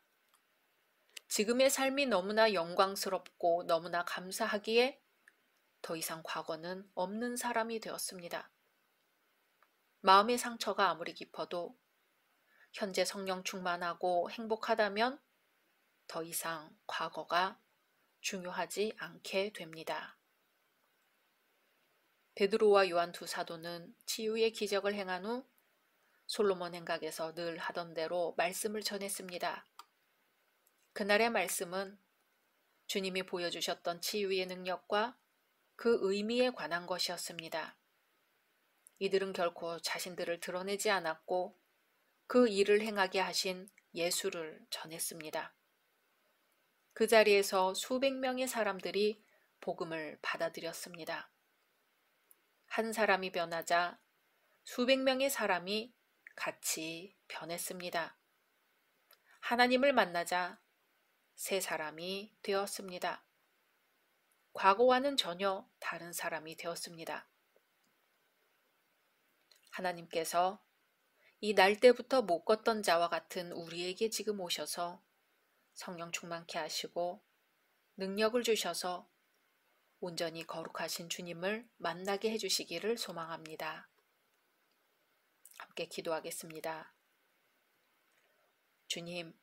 지금의 삶이 너무나 영광스럽고 너무나 감사하기에 더 이상 과거는 없는 사람이 되었습니다. 마음의 상처가 아무리 깊어도 현재 성령 충만하고 행복하다면 더 이상 과거가 중요하지 않게 됩니다. 베드로와 요한 두 사도는 치유의 기적을 행한 후 솔로몬 행각에서 늘 하던 대로 말씀을 전했습니다. 그날의 말씀은 주님이 보여주셨던 치유의 능력과 그 의미에 관한 것이었습니다. 이들은 결코 자신들을 드러내지 않았고 그 일을 행하게 하신 예수를 전했습니다. 그 자리에서 수백 명의 사람들이 복음을 받아들였습니다. 한 사람이 변하자 수백 명의 사람이 같이 변했습니다. 하나님을 만나자 새 사람이 되었습니다. 과거와는 전혀 다른 사람이 되었습니다. 하나님께서 이 날때부터 못 걷던 자와 같은 우리에게 지금 오셔서 성령 충만케 하시고 능력을 주셔서 온전히 거룩하신 주님을 만나게 해주시기를 소망합니다. 함께 기도하겠습니다. 주님,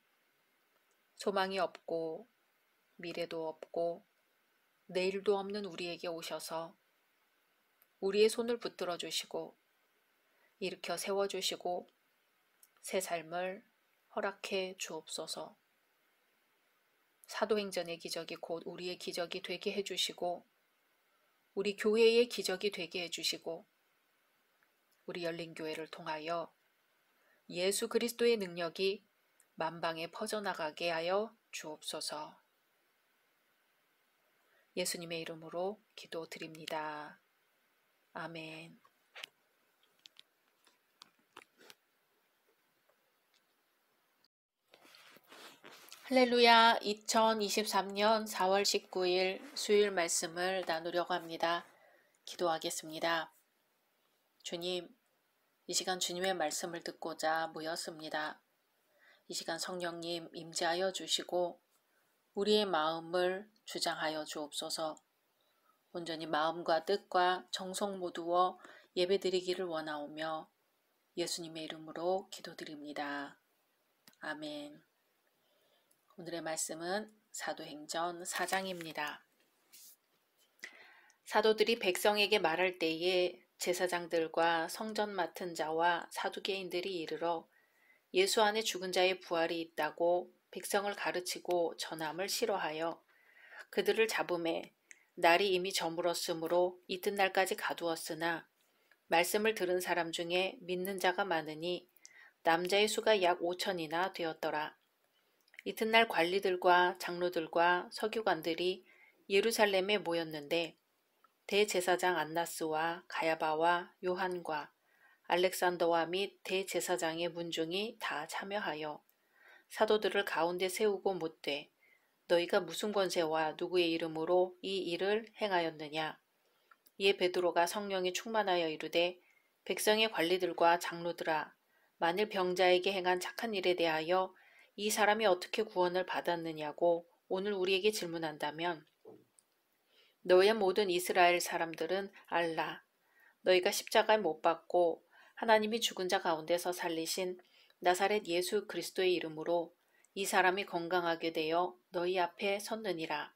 소망이 없고 미래도 없고 내일도 없는 우리에게 오셔서 우리의 손을 붙들어 주시고 일으켜 세워주시고 새 삶을 허락해 주옵소서. 사도행전의 기적이 곧 우리의 기적이 되게 해주시고 우리 교회의 기적이 되게 해주시고 우리 열린교회를 통하여 예수 그리스도의 능력이 만방에 퍼져나가게 하여 주옵소서. 예수님의 이름으로 기도드립니다. 아멘. 할렐루야. 2023년 4월 19일 수요일 말씀을 나누려고 합니다. 기도하겠습니다. 주님, 이 시간 주님의 말씀을 듣고자 모였습니다. 이 시간 성령님 임재하여 주시고 우리의 마음을 주장하여 주옵소서. 온전히 마음과 뜻과 정성 모두어 예배드리기를 원하오며 예수님의 이름으로 기도드립니다. 아멘. 오늘의 말씀은 사도행전 4장입니다. 사도들이 백성에게 말할 때에 제사장들과 성전 맡은 자와 사두개인들이 이르러 예수 안에 죽은 자의 부활이 있다고 백성을 가르치고 전함을 싫어하여 그들을 잡음에 날이 이미 저물었으므로 이튿날까지 가두었으나 말씀을 들은 사람 중에 믿는 자가 많으니 남자의 수가 약 5천이나 되었더라. 이튿날 관리들과 장로들과 서기관들이 예루살렘에 모였는데 대제사장 안나스와 가야바와 요한과 알렉산더와 및 대제사장의 문중이 다 참여하여 사도들을 가운데 세우고 묻되 너희가 무슨 권세와 누구의 이름으로 이 일을 행하였느냐. 이에 베드로가 성령이 충만하여 이르되 백성의 관리들과 장로들아, 만일 병자에게 행한 착한 일에 대하여 이 사람이 어떻게 구원을 받았느냐고 오늘 우리에게 질문한다면 너의 모든 이스라엘 사람들은 알라. 너희가 십자가에 못 박고 하나님이 죽은 자 가운데서 살리신 나사렛 예수 그리스도의 이름으로 이 사람이 건강하게 되어 너희 앞에 섰느니라.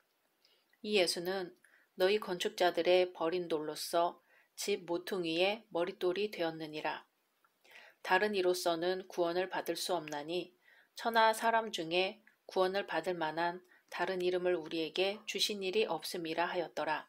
이 예수는 너희 건축자들의 버린 돌로서 집 모퉁이의 머릿돌이 되었느니라. 다른 이로서는 구원을 받을 수 없나니 천하 사람 중에 구원을 받을 만한 다른 이름을 우리에게 주신 일이 없음이라 하였더라.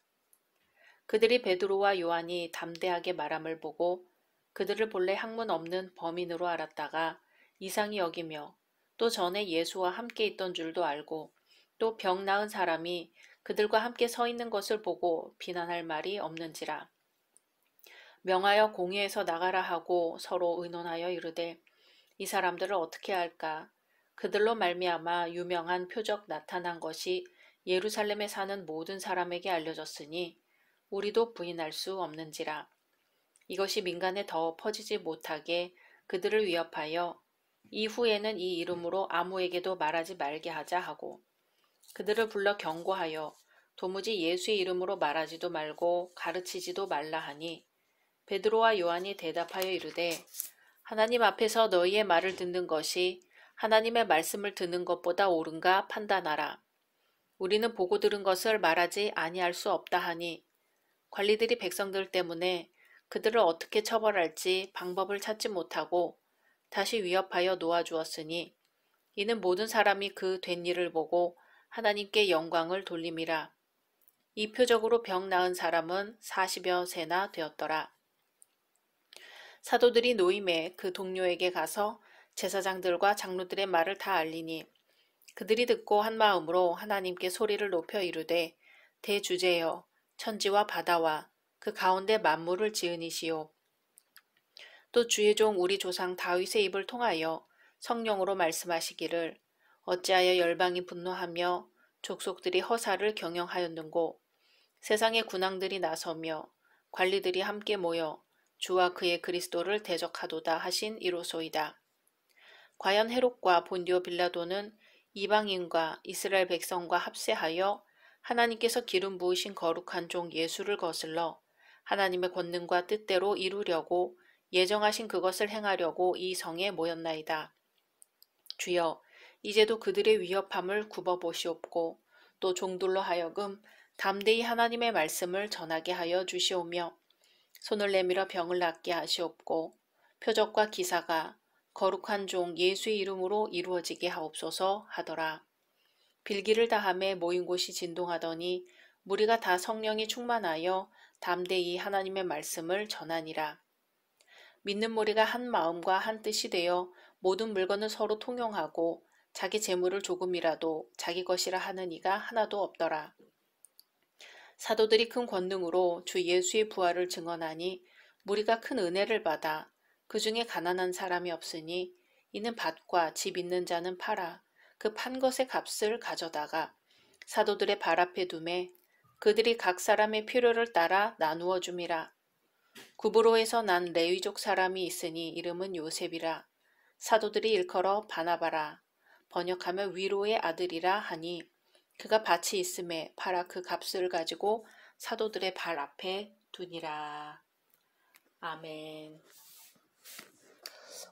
그들이 베드로와 요한이 담대하게 말함을 보고 그들을 본래 학문 없는 범인으로 알았다가 이상히 여기며 또 전에 예수와 함께 있던 줄도 알고 또 병 나은 사람이 그들과 함께 서 있는 것을 보고 비난할 말이 없는지라. 명하여 공회에서 나가라 하고 서로 의논하여 이르되 이 사람들을 어떻게 할까? 그들로 말미암아 유명한 표적 나타난 것이 예루살렘에 사는 모든 사람에게 알려졌으니 우리도 부인할 수 없는지라. 이것이 민간에 더 퍼지지 못하게 그들을 위협하여 이후에는 이 이름으로 아무에게도 말하지 말게 하자 하고 그들을 불러 경고하여 도무지 예수의 이름으로 말하지도 말고 가르치지도 말라 하니 베드로와 요한이 대답하여 이르되 하나님 앞에서 너희의 말을 듣는 것이 하나님의 말씀을 듣는 것보다 옳은가 판단하라. 우리는 보고 들은 것을 말하지 아니할 수 없다 하니 관리들이 백성들 때문에 그들을 어떻게 처벌할지 방법을 찾지 못하고 다시 위협하여 놓아주었으니 이는 모든 사람이 그 된 일을 보고 하나님께 영광을 돌림이라. 이 표적으로 병 나은 사람은 40여 세나 되었더라. 사도들이 노임에 그 동료에게 가서 제사장들과 장로들의 말을 다 알리니 그들이 듣고 한 마음으로 하나님께 소리를 높여 이르되 대주제여 천지와 바다와 그 가운데 만물을 지으니시오. 또 주의 종 우리 조상 다윗의 입을 통하여 성령으로 말씀하시기를 어찌하여 열방이 분노하며 족속들이 허사를 경영하였는고 세상의 군왕들이 나서며 관리들이 함께 모여 주와 그의 그리스도를 대적하도다 하신 이로소이다. 과연 헤롯과 본디오 빌라도는 이방인과 이스라엘 백성과 합세하여 하나님께서 기름 부으신 거룩한 종 예수를 거슬러 하나님의 권능과 뜻대로 이루려고 예정하신 그것을 행하려고 이 성에 모였나이다. 주여, 이제도 그들의 위협함을 굽어보시옵고 또 종들로 하여금 담대히 하나님의 말씀을 전하게 하여 주시오며 손을 내밀어 병을 낫게 하시옵고 표적과 기사가 거룩한 종 예수의 이름으로 이루어지게 하옵소서 하더라. 빌기를 다함에 모인 곳이 진동하더니 무리가 다 성령이 충만하여 담대히 하나님의 말씀을 전하니라. 믿는 무리가 한 마음과 한 뜻이 되어 모든 물건을 서로 통용하고 자기 재물을 조금이라도 자기 것이라 하는 이가 하나도 없더라. 사도들이 큰 권능으로 주 예수의 부활을 증언하니 무리가 큰 은혜를 받아 그 중에 가난한 사람이 없으니 이는 밭과 집 있는 자는 팔아 그 판 것의 값을 가져다가 사도들의 발 앞에 두매 그들이 각 사람의 필요를 따라 나누어 줌이라. 구브로에서 난 레위족 사람이 있으니 이름은 요셉이라. 사도들이 일컬어 바나바라 번역하면 위로의 아들이라 하니 그가 밭이 있음에 팔아 그 값을 가지고 사도들의 발 앞에 두니라. 아멘.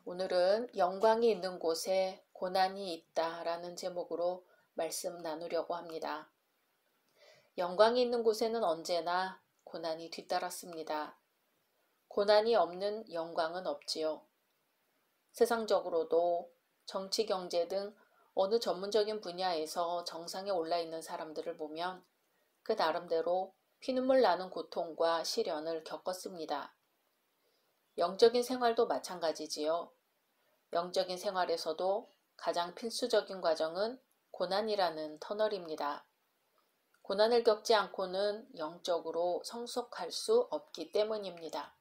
오늘은 영광이 있는 곳에 고난이 있다라는 제목으로 말씀 나누려고 합니다. 영광이 있는 곳에는 언제나 고난이 뒤따랐습니다. 고난이 없는 영광은 없지요. 세상적으로도 정치, 경제 등 어느 전문적인 분야에서 정상에 올라 있는 사람들을 보면 그 나름대로 피눈물 나는 고통과 시련을 겪었습니다. 영적인 생활도 마찬가지지요. 영적인 생활에서도 가장 필수적인 과정은 고난이라는 터널입니다. 고난을 겪지 않고는 영적으로 성숙할 수 없기 때문입니다.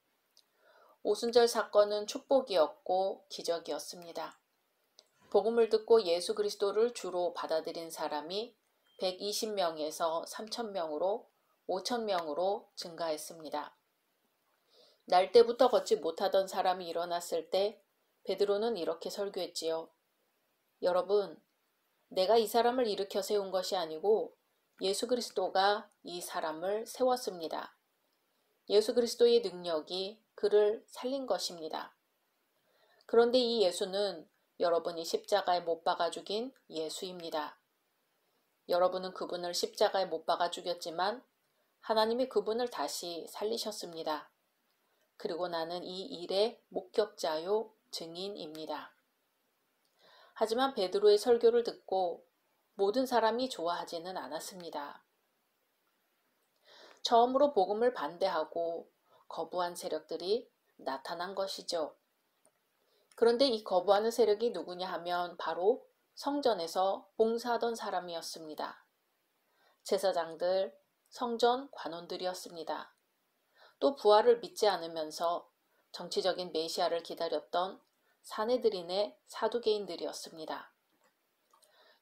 오순절 사건은 축복이었고 기적이었습니다. 복음을 듣고 예수 그리스도를 주로 받아들인 사람이 120명에서 3,000명으로 5,000명으로 증가했습니다. 날 때부터 걷지 못하던 사람이 일어났을 때 베드로는 이렇게 설교했지요. 여러분, 내가 이 사람을 일으켜 세운 것이 아니고 예수 그리스도가 이 사람을 세웠습니다. 예수 그리스도의 능력이 그를 살린 것입니다. 그런데 이 예수는 여러분이 십자가에 못 박아 죽인 예수입니다. 여러분은 그분을 십자가에 못 박아 죽였지만 하나님이 그분을 다시 살리셨습니다. 그리고 나는 이 일의 목격자요 증인입니다. 하지만 베드로의 설교를 듣고 모든 사람이 좋아하지는 않았습니다. 처음으로 복음을 반대하고 거부한 세력들이 나타난 것이죠. 그런데 이 거부하는 세력이 누구냐 하면 바로 성전에서 봉사하던 사람이었습니다. 제사장들, 성전 관원들이었습니다. 또 부활을 믿지 않으면서 정치적인 메시아를 기다렸던 사내들인의 사두개인들이었습니다.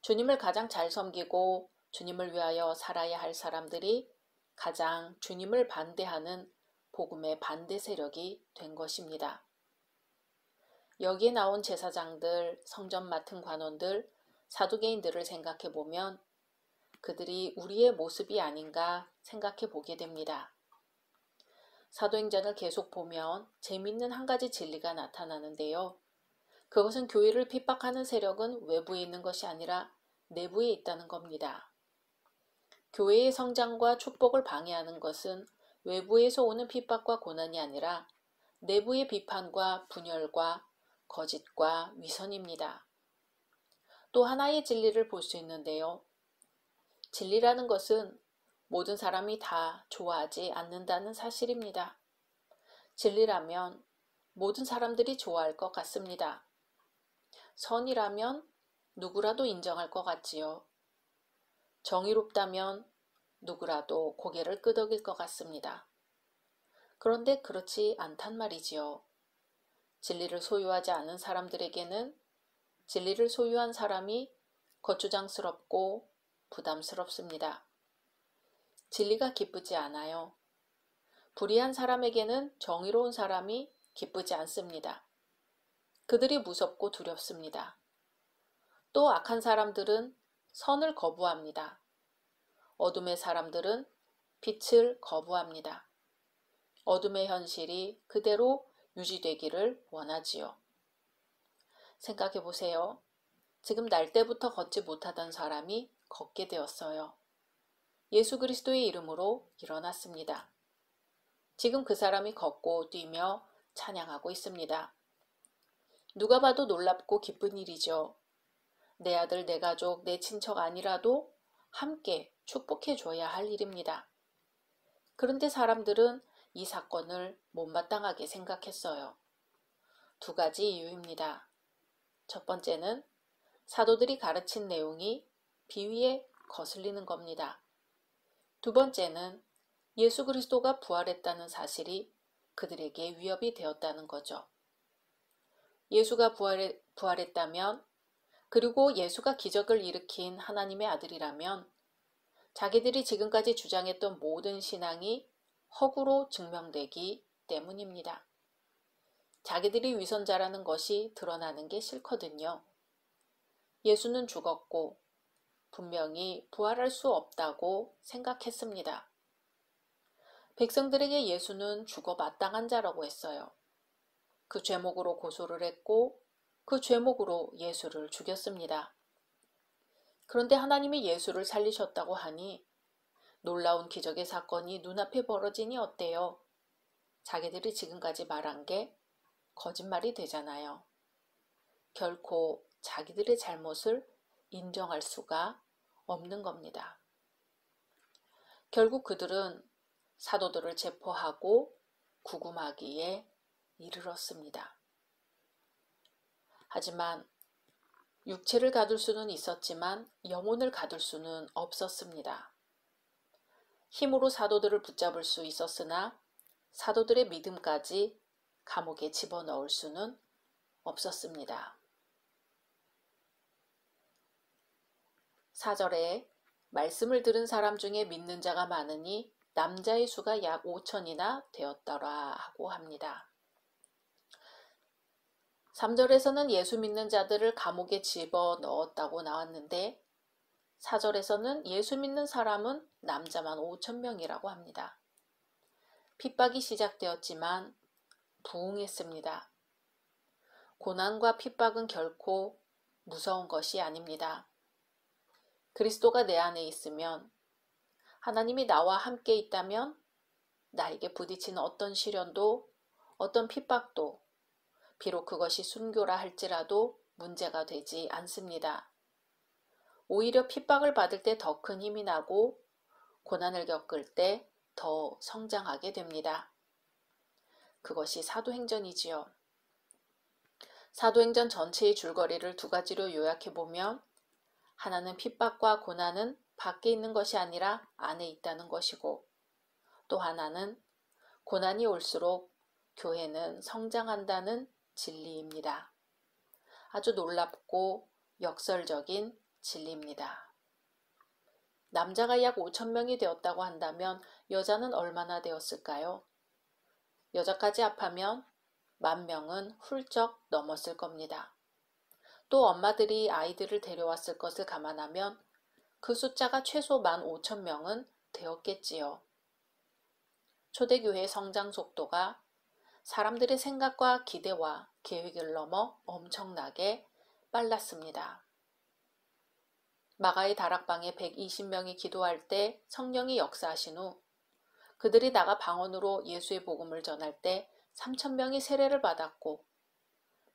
주님을 가장 잘 섬기고 주님을 위하여 살아야 할 사람들이 가장 주님을 반대하는 복음의 반대 세력이 된 것입니다. 여기에 나온 제사장들, 성전 맡은 관원들, 사두개인들을 생각해 보면 그들이 우리의 모습이 아닌가 생각해 보게 됩니다. 사도행전을 계속 보면 재미있는 한 가지 진리가 나타나는데요. 그것은 교회를 핍박하는 세력은 외부에 있는 것이 아니라 내부에 있다는 겁니다. 교회의 성장과 축복을 방해하는 것은 외부에서 오는 핍박과 고난이 아니라 내부의 비판과 분열과 거짓과 위선입니다. 또 하나의 진리를 볼 수 있는데요. 진리라는 것은 모든 사람이 다 좋아하지 않는다는 사실입니다. 진리라면 모든 사람들이 좋아할 것 같습니다. 선이라면 누구라도 인정할 것 같지요. 정의롭다면 누구라도 고개를 끄덕일 것 같습니다. 그런데 그렇지 않단 말이지요. 진리를 소유하지 않은 사람들에게는 진리를 소유한 사람이 거추장스럽고 부담스럽습니다. 진리가 기쁘지 않아요. 불의한 사람에게는 정의로운 사람이 기쁘지 않습니다. 그들이 무섭고 두렵습니다. 또 악한 사람들은 선을 거부합니다. 어둠의 사람들은 빛을 거부합니다. 어둠의 현실이 그대로 유지되기를 원하지요. 생각해 보세요. 지금 날 때부터 걷지 못하던 사람이 걷게 되었어요. 예수 그리스도의 이름으로 일어났습니다. 지금 그 사람이 걷고 뛰며 찬양하고 있습니다. 누가 봐도 놀랍고 기쁜 일이죠. 내 아들, 내 가족, 내 친척 아니라도 함께 축복해 줘야 할 일입니다. 그런데 사람들은 이 사건을 못마땅하게 생각했어요. 두 가지 이유입니다. 첫 번째는 사도들이 가르친 내용이 비위에 거슬리는 겁니다. 두 번째는 예수 그리스도가 부활했다는 사실이 그들에게 위협이 되었다는 거죠. 예수가 부활했다면, 그리고 예수가 기적을 일으킨 하나님의 아들이라면 자기들이 지금까지 주장했던 모든 신앙이 허구로 증명되기 때문입니다. 자기들이 위선자라는 것이 드러나는 게 싫거든요. 예수는 죽었고 분명히 부활할 수 없다고 생각했습니다. 백성들에게 예수는 죽어 마땅한 자라고 했어요. 그 죄목으로 고소를 했고 그 죄목으로 예수를 죽였습니다. 그런데 하나님이 예수를 살리셨다고 하니 놀라운 기적의 사건이 눈앞에 벌어지니 어때요? 자기들이 지금까지 말한 게 거짓말이 되잖아요. 결코 자기들의 잘못을 인정할 수가 없는 겁니다. 결국 그들은 사도들을 체포하고 구금하기에 이르렀습니다. 하지만 육체를 가둘 수는 있었지만 영혼을 가둘 수는 없었습니다. 힘으로 사도들을 붙잡을 수 있었으나 사도들의 믿음까지 감옥에 집어넣을 수는 없었습니다. 4절에 말씀을 들은 사람 중에 믿는 자가 많으니 남자의 수가 약 5천이나 되었더라 하고 합니다. 3절에서는 예수 믿는 자들을 감옥에 집어넣었다고 나왔는데 4절에서는 예수 믿는 사람은 남자만 5천 명이라고 합니다. 핍박이 시작되었지만 부응했습니다. 고난과 핍박은 결코 무서운 것이 아닙니다. 그리스도가 내 안에 있으면, 하나님이 나와 함께 있다면 나에게 부딪히는 어떤 시련도 어떤 핍박도 비록 그것이 순교라 할지라도 문제가 되지 않습니다. 오히려 핍박을 받을 때 더 큰 힘이 나고 고난을 겪을 때 더 성장하게 됩니다. 그것이 사도행전이지요. 사도행전 전체의 줄거리를 두 가지로 요약해보면 하나는 핍박과 고난은 밖에 있는 것이 아니라 안에 있다는 것이고, 또 하나는 고난이 올수록 교회는 성장한다는 진리입니다. 아주 놀랍고 역설적인 진리입니다. 남자가 약 5천 명이 되었다고 한다면 여자는 얼마나 되었을까요? 여자까지 합하면 10,000명은 훌쩍 넘었을 겁니다. 또 엄마들이 아이들을 데려왔을 것을 감안하면 그 숫자가 최소 15,000명은 되었겠지요. 초대교회의 성장 속도가 사람들의 생각과 기대와 계획을 넘어 엄청나게 빨랐습니다. 마가의 다락방에 120명이 기도할 때 성령이 역사하신 후 그들이 나가 방언으로 예수의 복음을 전할 때 3,000명이 세례를 받았고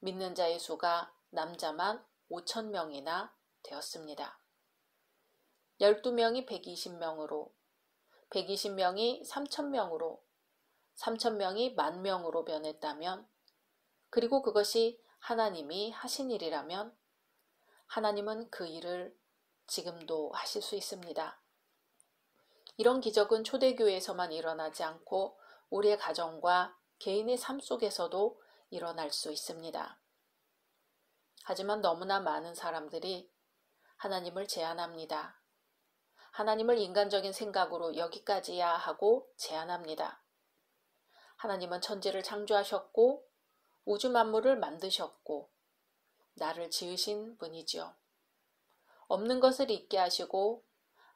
믿는 자의 수가 남자만 5,000명이나 되었습니다. 12명이 120명으로, 120명이 3,000명으로, 3,000명이 10,000명으로 변했다면, 그리고 그것이 하나님이 하신 일이라면 하나님은 그 일을 지금도 하실 수 있습니다. 이런 기적은 초대교회에서만 일어나지 않고 우리의 가정과 개인의 삶 속에서도 일어날 수 있습니다. 하지만 너무나 많은 사람들이 하나님을 제한합니다. 하나님을 인간적인 생각으로 여기까지야 하고 제한합니다. 하나님은 천지를 창조하셨고 우주 만물을 만드셨고 나를 지으신 분이지요. 없는 것을 있게 하시고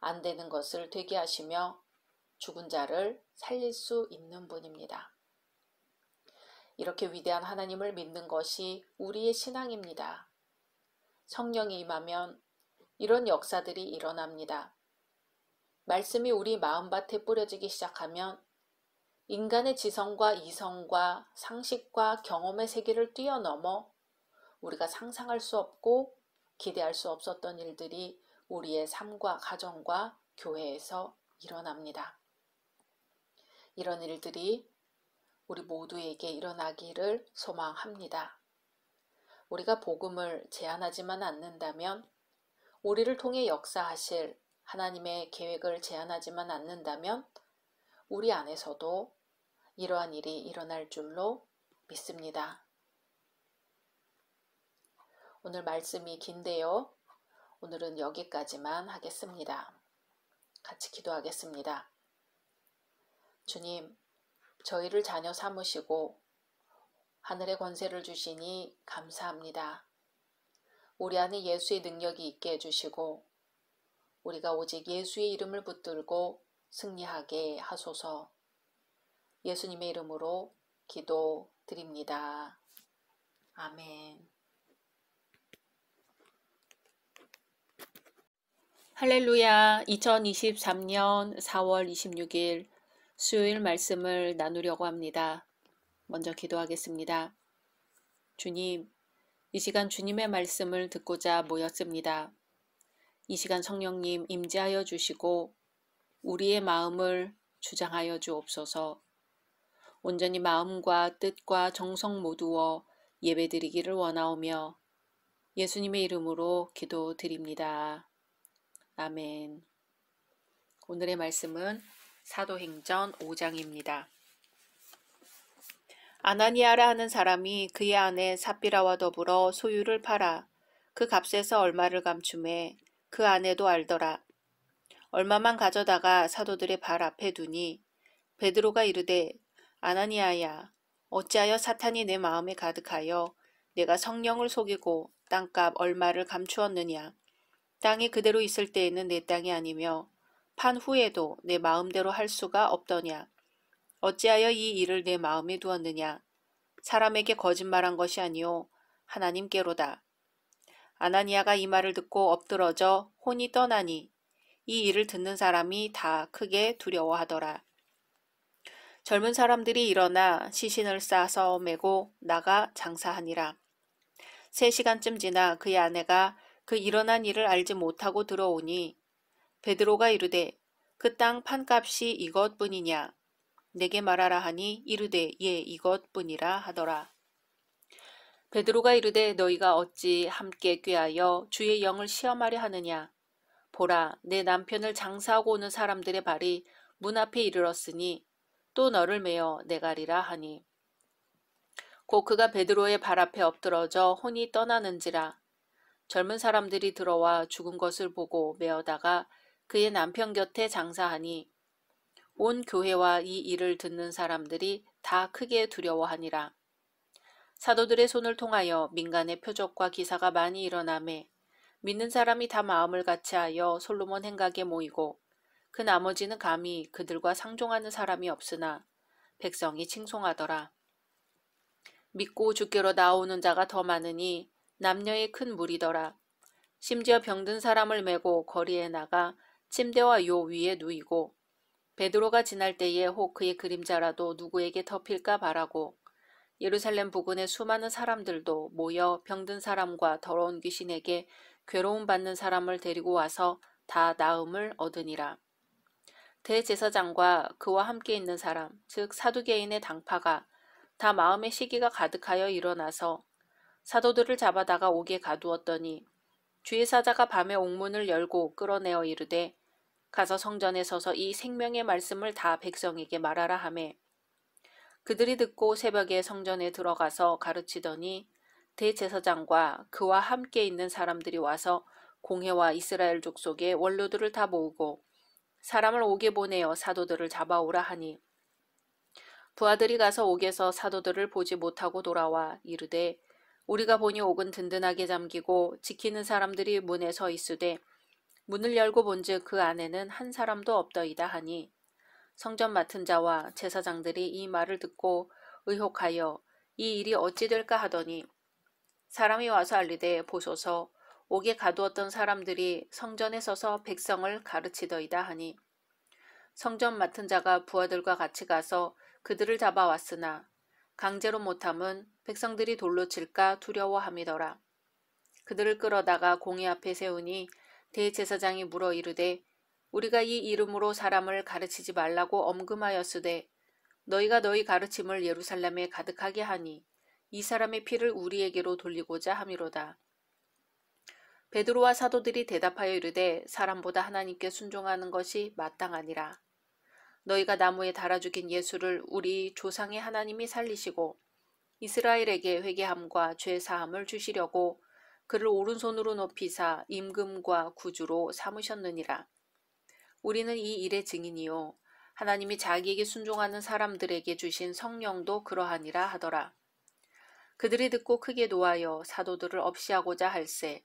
안 되는 것을 되게 하시며 죽은 자를 살릴 수 있는 분입니다. 이렇게 위대한 하나님을 믿는 것이 우리의 신앙입니다. 성령이 임하면 이런 역사들이 일어납니다. 말씀이 우리 마음밭에 뿌려지기 시작하면 인간의 지성과 이성과 상식과 경험의 세계를 뛰어넘어 우리가 상상할 수 없고 기대할 수 없었던 일들이 우리의 삶과 가정과 교회에서 일어납니다. 이런 일들이 우리 모두에게 일어나기를 소망합니다. 우리가 복음을 제한하지만 않는다면, 우리를 통해 역사하실 하나님의 계획을 제한하지만 않는다면 우리 안에서도 이러한 일이 일어날 줄로 믿습니다. 오늘 말씀이 긴데요. 오늘은 여기까지만 하겠습니다. 같이 기도하겠습니다. 주님, 저희를 자녀 삼으시고 하늘의 권세를 주시니 감사합니다. 우리 안에 예수의 능력이 있게 해주시고 우리가 오직 예수의 이름을 붙들고 승리하게 하소서. 예수님의 이름으로 기도드립니다. 아멘. 할렐루야. 2023년 4월 26일 수요일 말씀을 나누려고 합니다. 먼저 기도하겠습니다. 주님, 이 시간 주님의 말씀을 듣고자 모였습니다. 이 시간 성령님 임재하여 주시고 우리의 마음을 주장하여 주옵소서. 온전히 마음과 뜻과 정성 모두어 예배드리기를 원하오며 예수님의 이름으로 기도드립니다. 아멘. 오늘의 말씀은 사도행전 5장입니다. 아나니아라 하는 사람이 그의 아내 삽비라와 더불어 소유를 팔아 그 값에서 얼마를 감춤해 그 아내도 알더라. 얼마만 가져다가 사도들의 발 앞에 두니 베드로가 이르되 아나니아야, 어찌하여 사탄이 내 마음에 가득하여 내가 성령을 속이고 땅값 얼마를 감추었느냐. 땅이 그대로 있을 때에는 내 땅이 아니며 판 후에도 내 마음대로 할 수가 없더냐. 어찌하여 이 일을 내 마음에 두었느냐. 사람에게 거짓말한 것이 아니오 하나님께로다. 아나니아가 이 말을 듣고 엎드러져 혼이 떠나니 이 일을 듣는 사람이 다 크게 두려워하더라. 젊은 사람들이 일어나 시신을 싸서 메고 나가 장사하니라. 3시간쯤 지나 그의 아내가 그 일어난 일을 알지 못하고 들어오니 베드로가 이르되 그 땅 판값이 이것뿐이냐. 내게 말하라 하니 이르되 예 이것뿐이라 하더라. 베드로가 이르되 너희가 어찌 함께 꾀하여 주의 영을 시험하려 하느냐. 보라, 내 남편을 장사하고 오는 사람들의 발이 문 앞에 이르렀으니 또 너를 메어 내가리라 하니 곧 그가 베드로의 발 앞에 엎드러져 혼이 떠나는지라. 젊은 사람들이 들어와 죽은 것을 보고 메어다가 그의 남편 곁에 장사하니 온 교회와 이 일을 듣는 사람들이 다 크게 두려워하니라. 사도들의 손을 통하여 민간의 표적과 기사가 많이 일어나매 믿는 사람이 다 마음을 같이하여 솔로몬 행각에 모이고 그 나머지는 감히 그들과 상종하는 사람이 없으나 백성이 칭송하더라. 믿고 주께로 나오는 자가 더 많으니 남녀의 큰 무리더라. 심지어 병든 사람을 메고 거리에 나가 침대와 요 위에 누이고 베드로가 지날 때에 혹 그의 그림자라도 누구에게 덮일까 바라고 예루살렘 부근의 수많은 사람들도 모여 병든 사람과 더러운 귀신에게 괴로움 받는 사람을 데리고 와서 다 나음을 얻으니라. 대제사장과 그와 함께 있는 사람, 즉 사두개인의 당파가 다 마음의 시기가 가득하여 일어나서 사도들을 잡아다가 옥에 가두었더니 주의 사자가 밤에 옥문을 열고 끌어내어 이르되 가서 성전에 서서 이 생명의 말씀을 다 백성에게 말하라 하매 그들이 듣고 새벽에 성전에 들어가서 가르치더니 대제사장과 그와 함께 있는 사람들이 와서 공회와 이스라엘 족속의 원로들을 다 모으고 사람을 옥에 보내어 사도들을 잡아오라 하니 부하들이 가서 옥에서 사도들을 보지 못하고 돌아와 이르되 우리가 보니 옥은 든든하게 잠기고 지키는 사람들이 문에 서 있으되 문을 열고 본즉 그 안에는 한 사람도 없더이다 하니 성전 맡은 자와 제사장들이 이 말을 듣고 의혹하여 이 일이 어찌 될까 하더니 사람이 와서 알리되 보소서 옥에 가두었던 사람들이 성전에 서서 백성을 가르치더이다 하니 성전 맡은 자가 부하들과 같이 가서 그들을 잡아왔으나 강제로 못함은 백성들이 돌로 칠까 두려워함이더라. 그들을 끌어다가 공회 앞에 세우니 대제사장이 물어 이르되 우리가 이 이름으로 사람을 가르치지 말라고 엄금하였으되 너희가 너희 가르침을 예루살렘에 가득하게 하니 이 사람의 피를 우리에게로 돌리고자 함이로다. 베드로와 사도들이 대답하여 이르되 사람보다 하나님께 순종하는 것이 마땅하니라. 너희가 나무에 달아 죽인 예수를 우리 조상의 하나님이 살리시고 이스라엘에게 회개함과 죄 사함을 주시려고 그를 오른손으로 높이사 임금과 구주로 삼으셨느니라. 우리는 이 일의 증인이요 하나님이 자기에게 순종하는 사람들에게 주신 성령도 그러하니라 하더라. 그들이 듣고 크게 노하여 사도들을 없이하고자 할세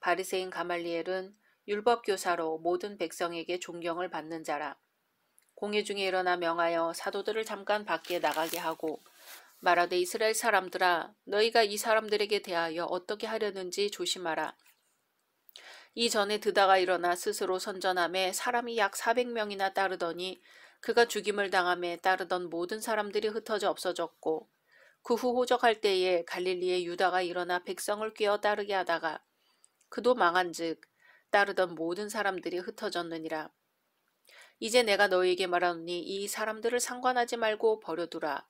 바리새인 가말리엘은 율법 교사로 모든 백성에게 존경을 받는 자라. 공회 중에 일어나 명하여 사도들을 잠깐 밖에 나가게 하고 말하되 이스라엘 사람들아 너희가 이 사람들에게 대하여 어떻게 하려는지 조심하라. 이전에 드다가 일어나 스스로 선전함에 사람이 약 400명이나 따르더니 그가 죽임을 당함에 따르던 모든 사람들이 흩어져 없어졌고 그 후 호적할 때에 갈릴리의 유다가 일어나 백성을 꿰어 따르게 하다가 그도 망한즉 따르던 모든 사람들이 흩어졌느니라. 이제 내가 너희에게 말하노니 이 사람들을 상관하지 말고 버려두라.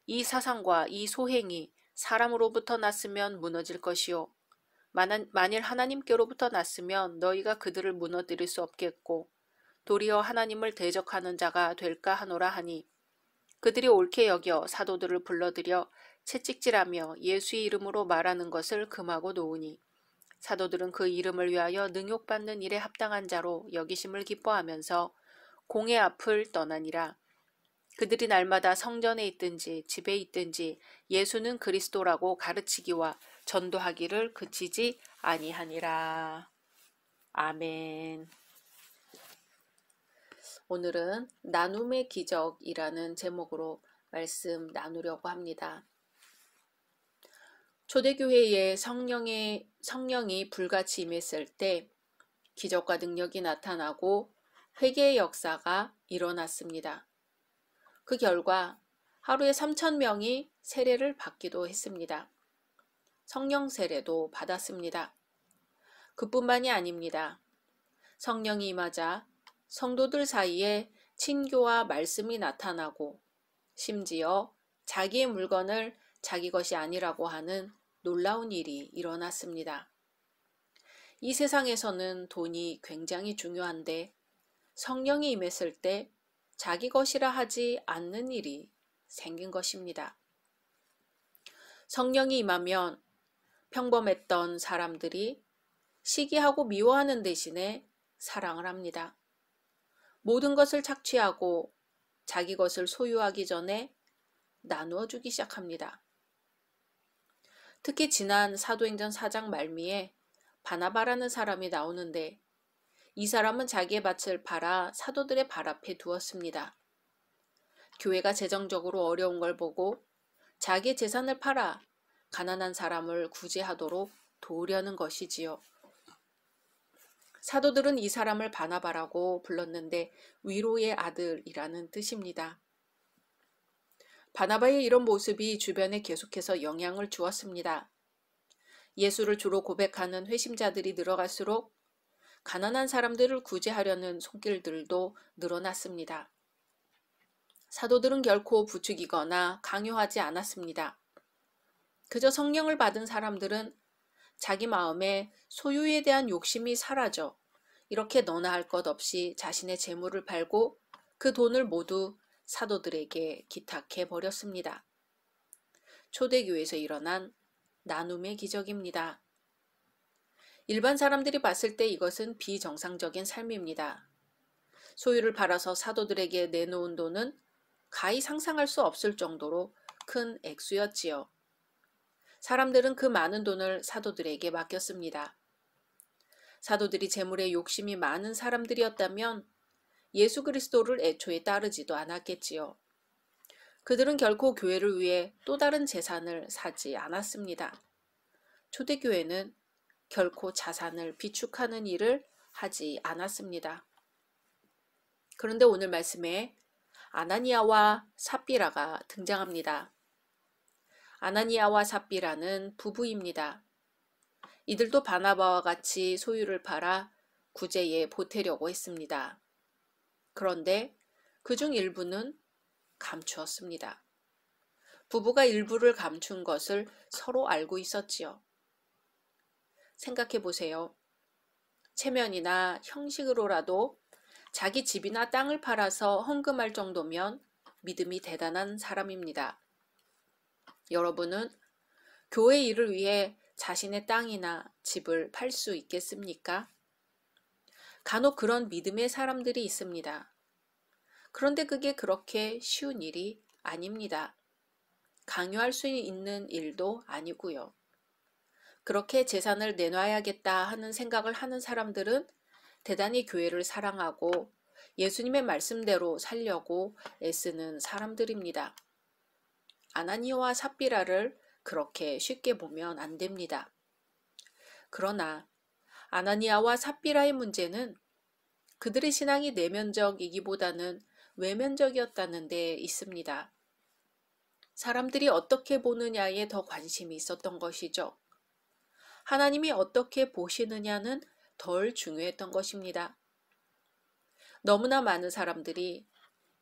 이 사상과 이 소행이 사람으로부터 났으면 무너질 것이요 만일 하나님께로부터 났으면 너희가 그들을 무너뜨릴 수 없겠고 도리어 하나님을 대적하는 자가 될까 하노라 하니 그들이 옳게 여겨 사도들을 불러들여 채찍질하며 예수의 이름으로 말하는 것을 금하고 놓으니 사도들은 그 이름을 위하여 능욕받는 일에 합당한 자로 여기심을 기뻐하면서 공회 앞을 떠나니라. 그들이 날마다 성전에 있든지 집에 있든지 예수는 그리스도라고 가르치기와 전도하기를 그치지 아니하니라. 아멘. 오늘은 나눔의 기적이라는 제목으로 말씀 나누려고 합니다. 초대교회에 성령이 불같이 임했을 때 기적과 능력이 나타나고 회개의 역사가 일어났습니다. 그 결과 하루에 3,000명이 세례를 받기도 했습니다. 성령 세례도 받았습니다. 그뿐만이 아닙니다. 성령이 임하자 성도들 사이에 친교와 말씀이 나타나고 심지어 자기의 물건을 자기 것이 아니라고 하는 놀라운 일이 일어났습니다. 이 세상에서는 돈이 굉장히 중요한데 성령이 임했을 때 자기 것이라 하지 않는 일이 생긴 것입니다. 성령이 임하면 평범했던 사람들이 시기하고 미워하는 대신에 사랑을 합니다. 모든 것을 착취하고 자기 것을 소유하기 전에 나누어 주기 시작합니다. 특히 지난 사도행전 4장 말미에 바나바라는 사람이 나오는데 이 사람은 자기의 밭을 팔아 사도들의 발 앞에 두었습니다. 교회가 재정적으로 어려운 걸 보고 자기의 재산을 팔아 가난한 사람을 구제하도록 도우려는 것이지요. 사도들은 이 사람을 바나바라고 불렀는데 위로의 아들이라는 뜻입니다. 바나바의 이런 모습이 주변에 계속해서 영향을 주었습니다. 예수를 주로 고백하는 회심자들이 늘어갈수록 가난한 사람들을 구제하려는 손길들도 늘어났습니다. 사도들은 결코 부추기거나 강요하지 않았습니다. 그저 성령을 받은 사람들은 자기 마음에 소유에 대한 욕심이 사라져 이렇게 너나 할 것 없이 자신의 재물을 팔고 그 돈을 모두 사도들에게 기탁해 버렸습니다. 초대교회에서 일어난 나눔의 기적입니다. 일반 사람들이 봤을 때 이것은 비정상적인 삶입니다. 소유를 팔아서 사도들에게 내놓은 돈은 가히 상상할 수 없을 정도로 큰 액수였지요. 사람들은 그 많은 돈을 사도들에게 맡겼습니다. 사도들이 재물에 욕심이 많은 사람들이었다면 예수 그리스도를 애초에 따르지도 않았겠지요. 그들은 결코 교회를 위해 또 다른 재산을 사지 않았습니다. 초대교회는 결코 자산을 비축하는 일을 하지 않았습니다. 그런데 오늘 말씀에 아나니아와 삽비라가 등장합니다. 아나니아와 삽비라는 부부입니다. 이들도 바나바와 같이 소유를 팔아 구제에 보태려고 했습니다. 그런데 그중 일부는 감추었습니다. 부부가 일부를 감춘 것을 서로 알고 있었지요. 생각해 보세요. 체면이나 형식으로라도 자기 집이나 땅을 팔아서 헌금할 정도면 믿음이 대단한 사람입니다. 여러분은 교회 일을 위해 자신의 땅이나 집을 팔 수 있겠습니까? 간혹 그런 믿음의 사람들이 있습니다. 그런데 그게 그렇게 쉬운 일이 아닙니다. 강요할 수 있는 일도 아니고요. 그렇게 재산을 내놔야겠다 하는 생각을 하는 사람들은 대단히 교회를 사랑하고 예수님의 말씀대로 살려고 애쓰는 사람들입니다. 아나니아와 삽비라를 그렇게 쉽게 보면 안 됩니다. 그러나 아나니아와 삽비라의 문제는 그들의 신앙이 내면적이기보다는 외면적이었다는 데 있습니다. 사람들이 어떻게 보느냐에 더 관심이 있었던 것이죠. 하나님이 어떻게 보시느냐는 덜 중요했던 것입니다. 너무나 많은 사람들이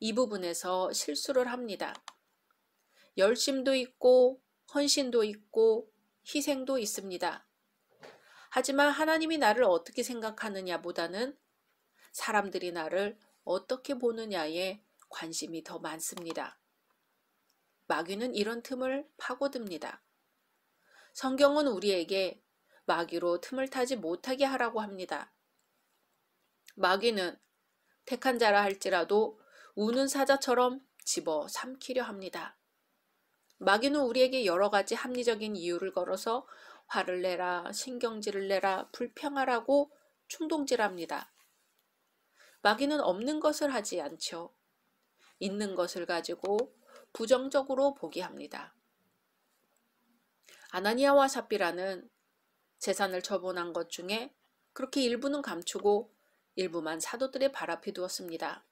이 부분에서 실수를 합니다. 열심도 있고 헌신도 있고 희생도 있습니다. 하지만 하나님이 나를 어떻게 생각하느냐보다는 사람들이 나를 어떻게 보느냐에 관심이 더 많습니다. 마귀는 이런 틈을 파고듭니다. 성경은 우리에게 마귀로 틈을 타지 못하게 하라고 합니다. 마귀는 택한 자라 할지라도 우는 사자처럼 집어 삼키려 합니다. 마귀는 우리에게 여러 가지 합리적인 이유를 걸어서 화를 내라, 신경질을 내라, 불평하라고 충동질합니다. 마귀는 없는 것을 하지 않죠. 있는 것을 가지고 부정적으로 보게 합니다. 아나니아와 삽비라는 재산을 처분한 것 중에 그렇게 일부는 감추고 일부만 사도들의 발 앞에 두었습니다.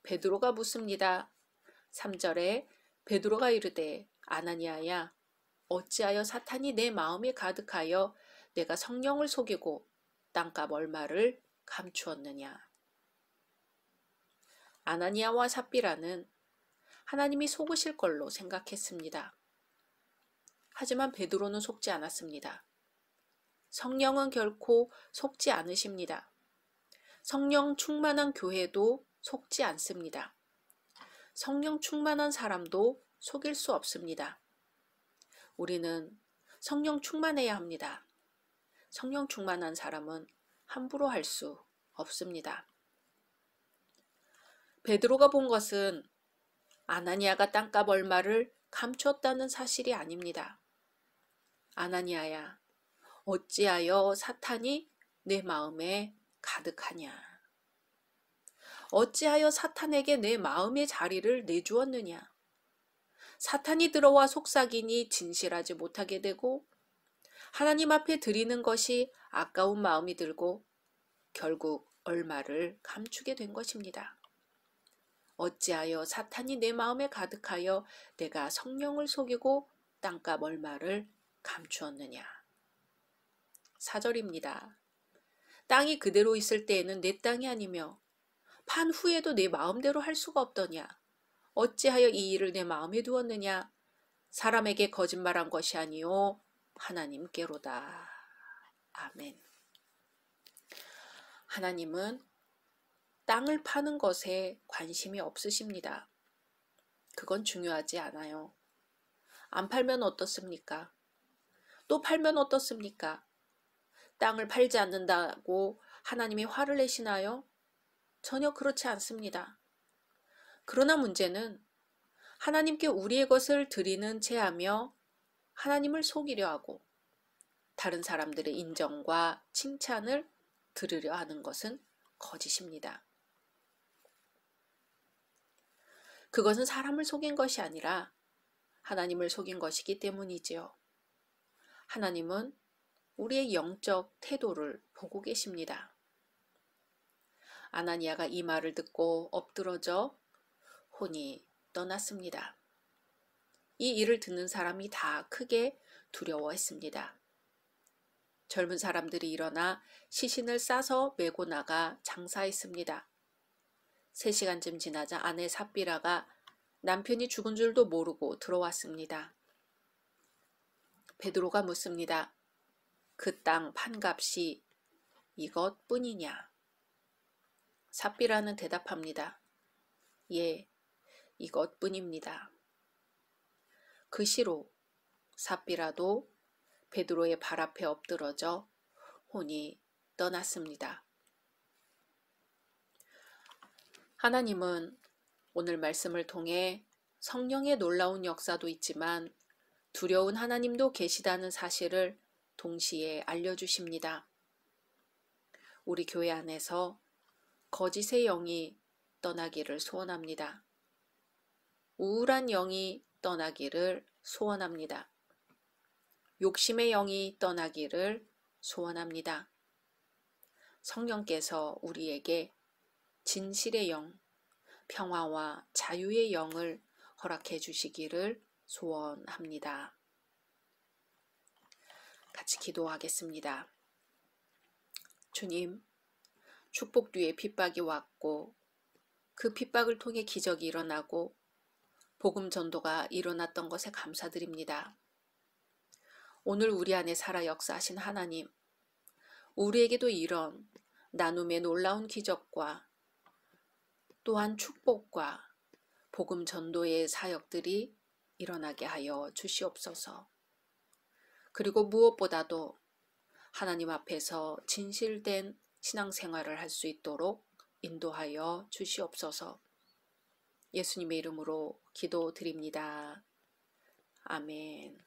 베드로가 묻습니다. 3절에 베드로가 이르되 아나니아야 어찌하여 사탄이 내 마음에 가득하여 내가 성령을 속이고 땅값 얼마를 감추었느냐. 아나니아와 삽비라는 하나님이 속으실 걸로 생각했습니다. 하지만 베드로는 속지 않았습니다. 성령은 결코 속지 않으십니다. 성령 충만한 교회도 속지 않습니다. 성령 충만한 사람도 속일 수 없습니다. 우리는 성령 충만해야 합니다. 성령 충만한 사람은 함부로 할 수 없습니다. 베드로가 본 것은 아나니아가 땅값 얼마를 감추었다는 사실이 아닙니다. 아나니아야, 어찌하여 사탄이 내 마음에 가득하냐. 어찌하여 사탄에게 내 마음의 자리를 내주었느냐. 사탄이 들어와 속삭이니 진실하지 못하게 되고 하나님 앞에 드리는 것이 아까운 마음이 들고 결국 얼마를 감추게 된 것입니다. 어찌하여 사탄이 내 마음에 가득하여 내가 성령을 속이고 땅값 얼마를 감추었느냐. 4절입니다. 땅이 그대로 있을 때에는 내 땅이 아니며 판 후에도 내 마음대로 할 수가 없더냐. 어찌하여 이 일을 내 마음에 두었느냐. 사람에게 거짓말한 것이 아니요 하나님께로다. 아멘. 하나님은 땅을 파는 것에 관심이 없으십니다. 그건 중요하지 않아요. 안 팔면 어떻습니까? 또 팔면 어떻습니까? 땅을 팔지 않는다고 하나님이 화를 내시나요? 전혀 그렇지 않습니다. 그러나 문제는 하나님께 우리의 것을 드리는 채하며 하나님을 속이려 하고 다른 사람들의 인정과 칭찬을 들으려 하는 것은 거짓입니다. 그것은 사람을 속인 것이 아니라 하나님을 속인 것이기 때문이지요. 하나님은 우리의 영적 태도를 보고 계십니다. 아나니아가 이 말을 듣고 엎드러져 혼이 떠났습니다. 이 일을 듣는 사람이 다 크게 두려워했습니다. 젊은 사람들이 일어나 시신을 싸서 메고 나가 장사했습니다. 3시간쯤 지나자 아내 삽비라가 남편이 죽은 줄도 모르고 들어왔습니다. 베드로가 묻습니다. 그 땅 판값이 이것뿐이냐? 삽비라는 대답합니다. 예, 이것뿐입니다. 그 시로 삽비라도 베드로의 발 앞에 엎드러져 혼이 떠났습니다. 하나님은 오늘 말씀을 통해 성령의 놀라운 역사도 있지만 두려운 하나님도 계시다는 사실을 동시에 알려주십니다. 우리 교회 안에서 거짓의 영이 떠나기를 소원합니다. 우울한 영이 떠나기를 소원합니다. 욕심의 영이 떠나기를 소원합니다. 성령께서 우리에게 진실의 영, 평화와 자유의 영을 허락해 주시기를 소원합니다. 같이 기도하겠습니다. 주님, 축복 뒤에 핍박이 왔고 그 핍박을 통해 기적이 일어나고 복음 전도가 일어났던 것에 감사드립니다. 오늘 우리 안에 살아 역사하신 하나님, 우리에게도 이런 나눔의 놀라운 기적과 또한 축복과 복음 전도의 사역들이 일어나게 하여 주시옵소서. 그리고 무엇보다도 하나님 앞에서 진실된 신앙생활을 할 수 있도록 인도하여 주시옵소서. 예수님의 이름으로 기도드립니다. 아멘.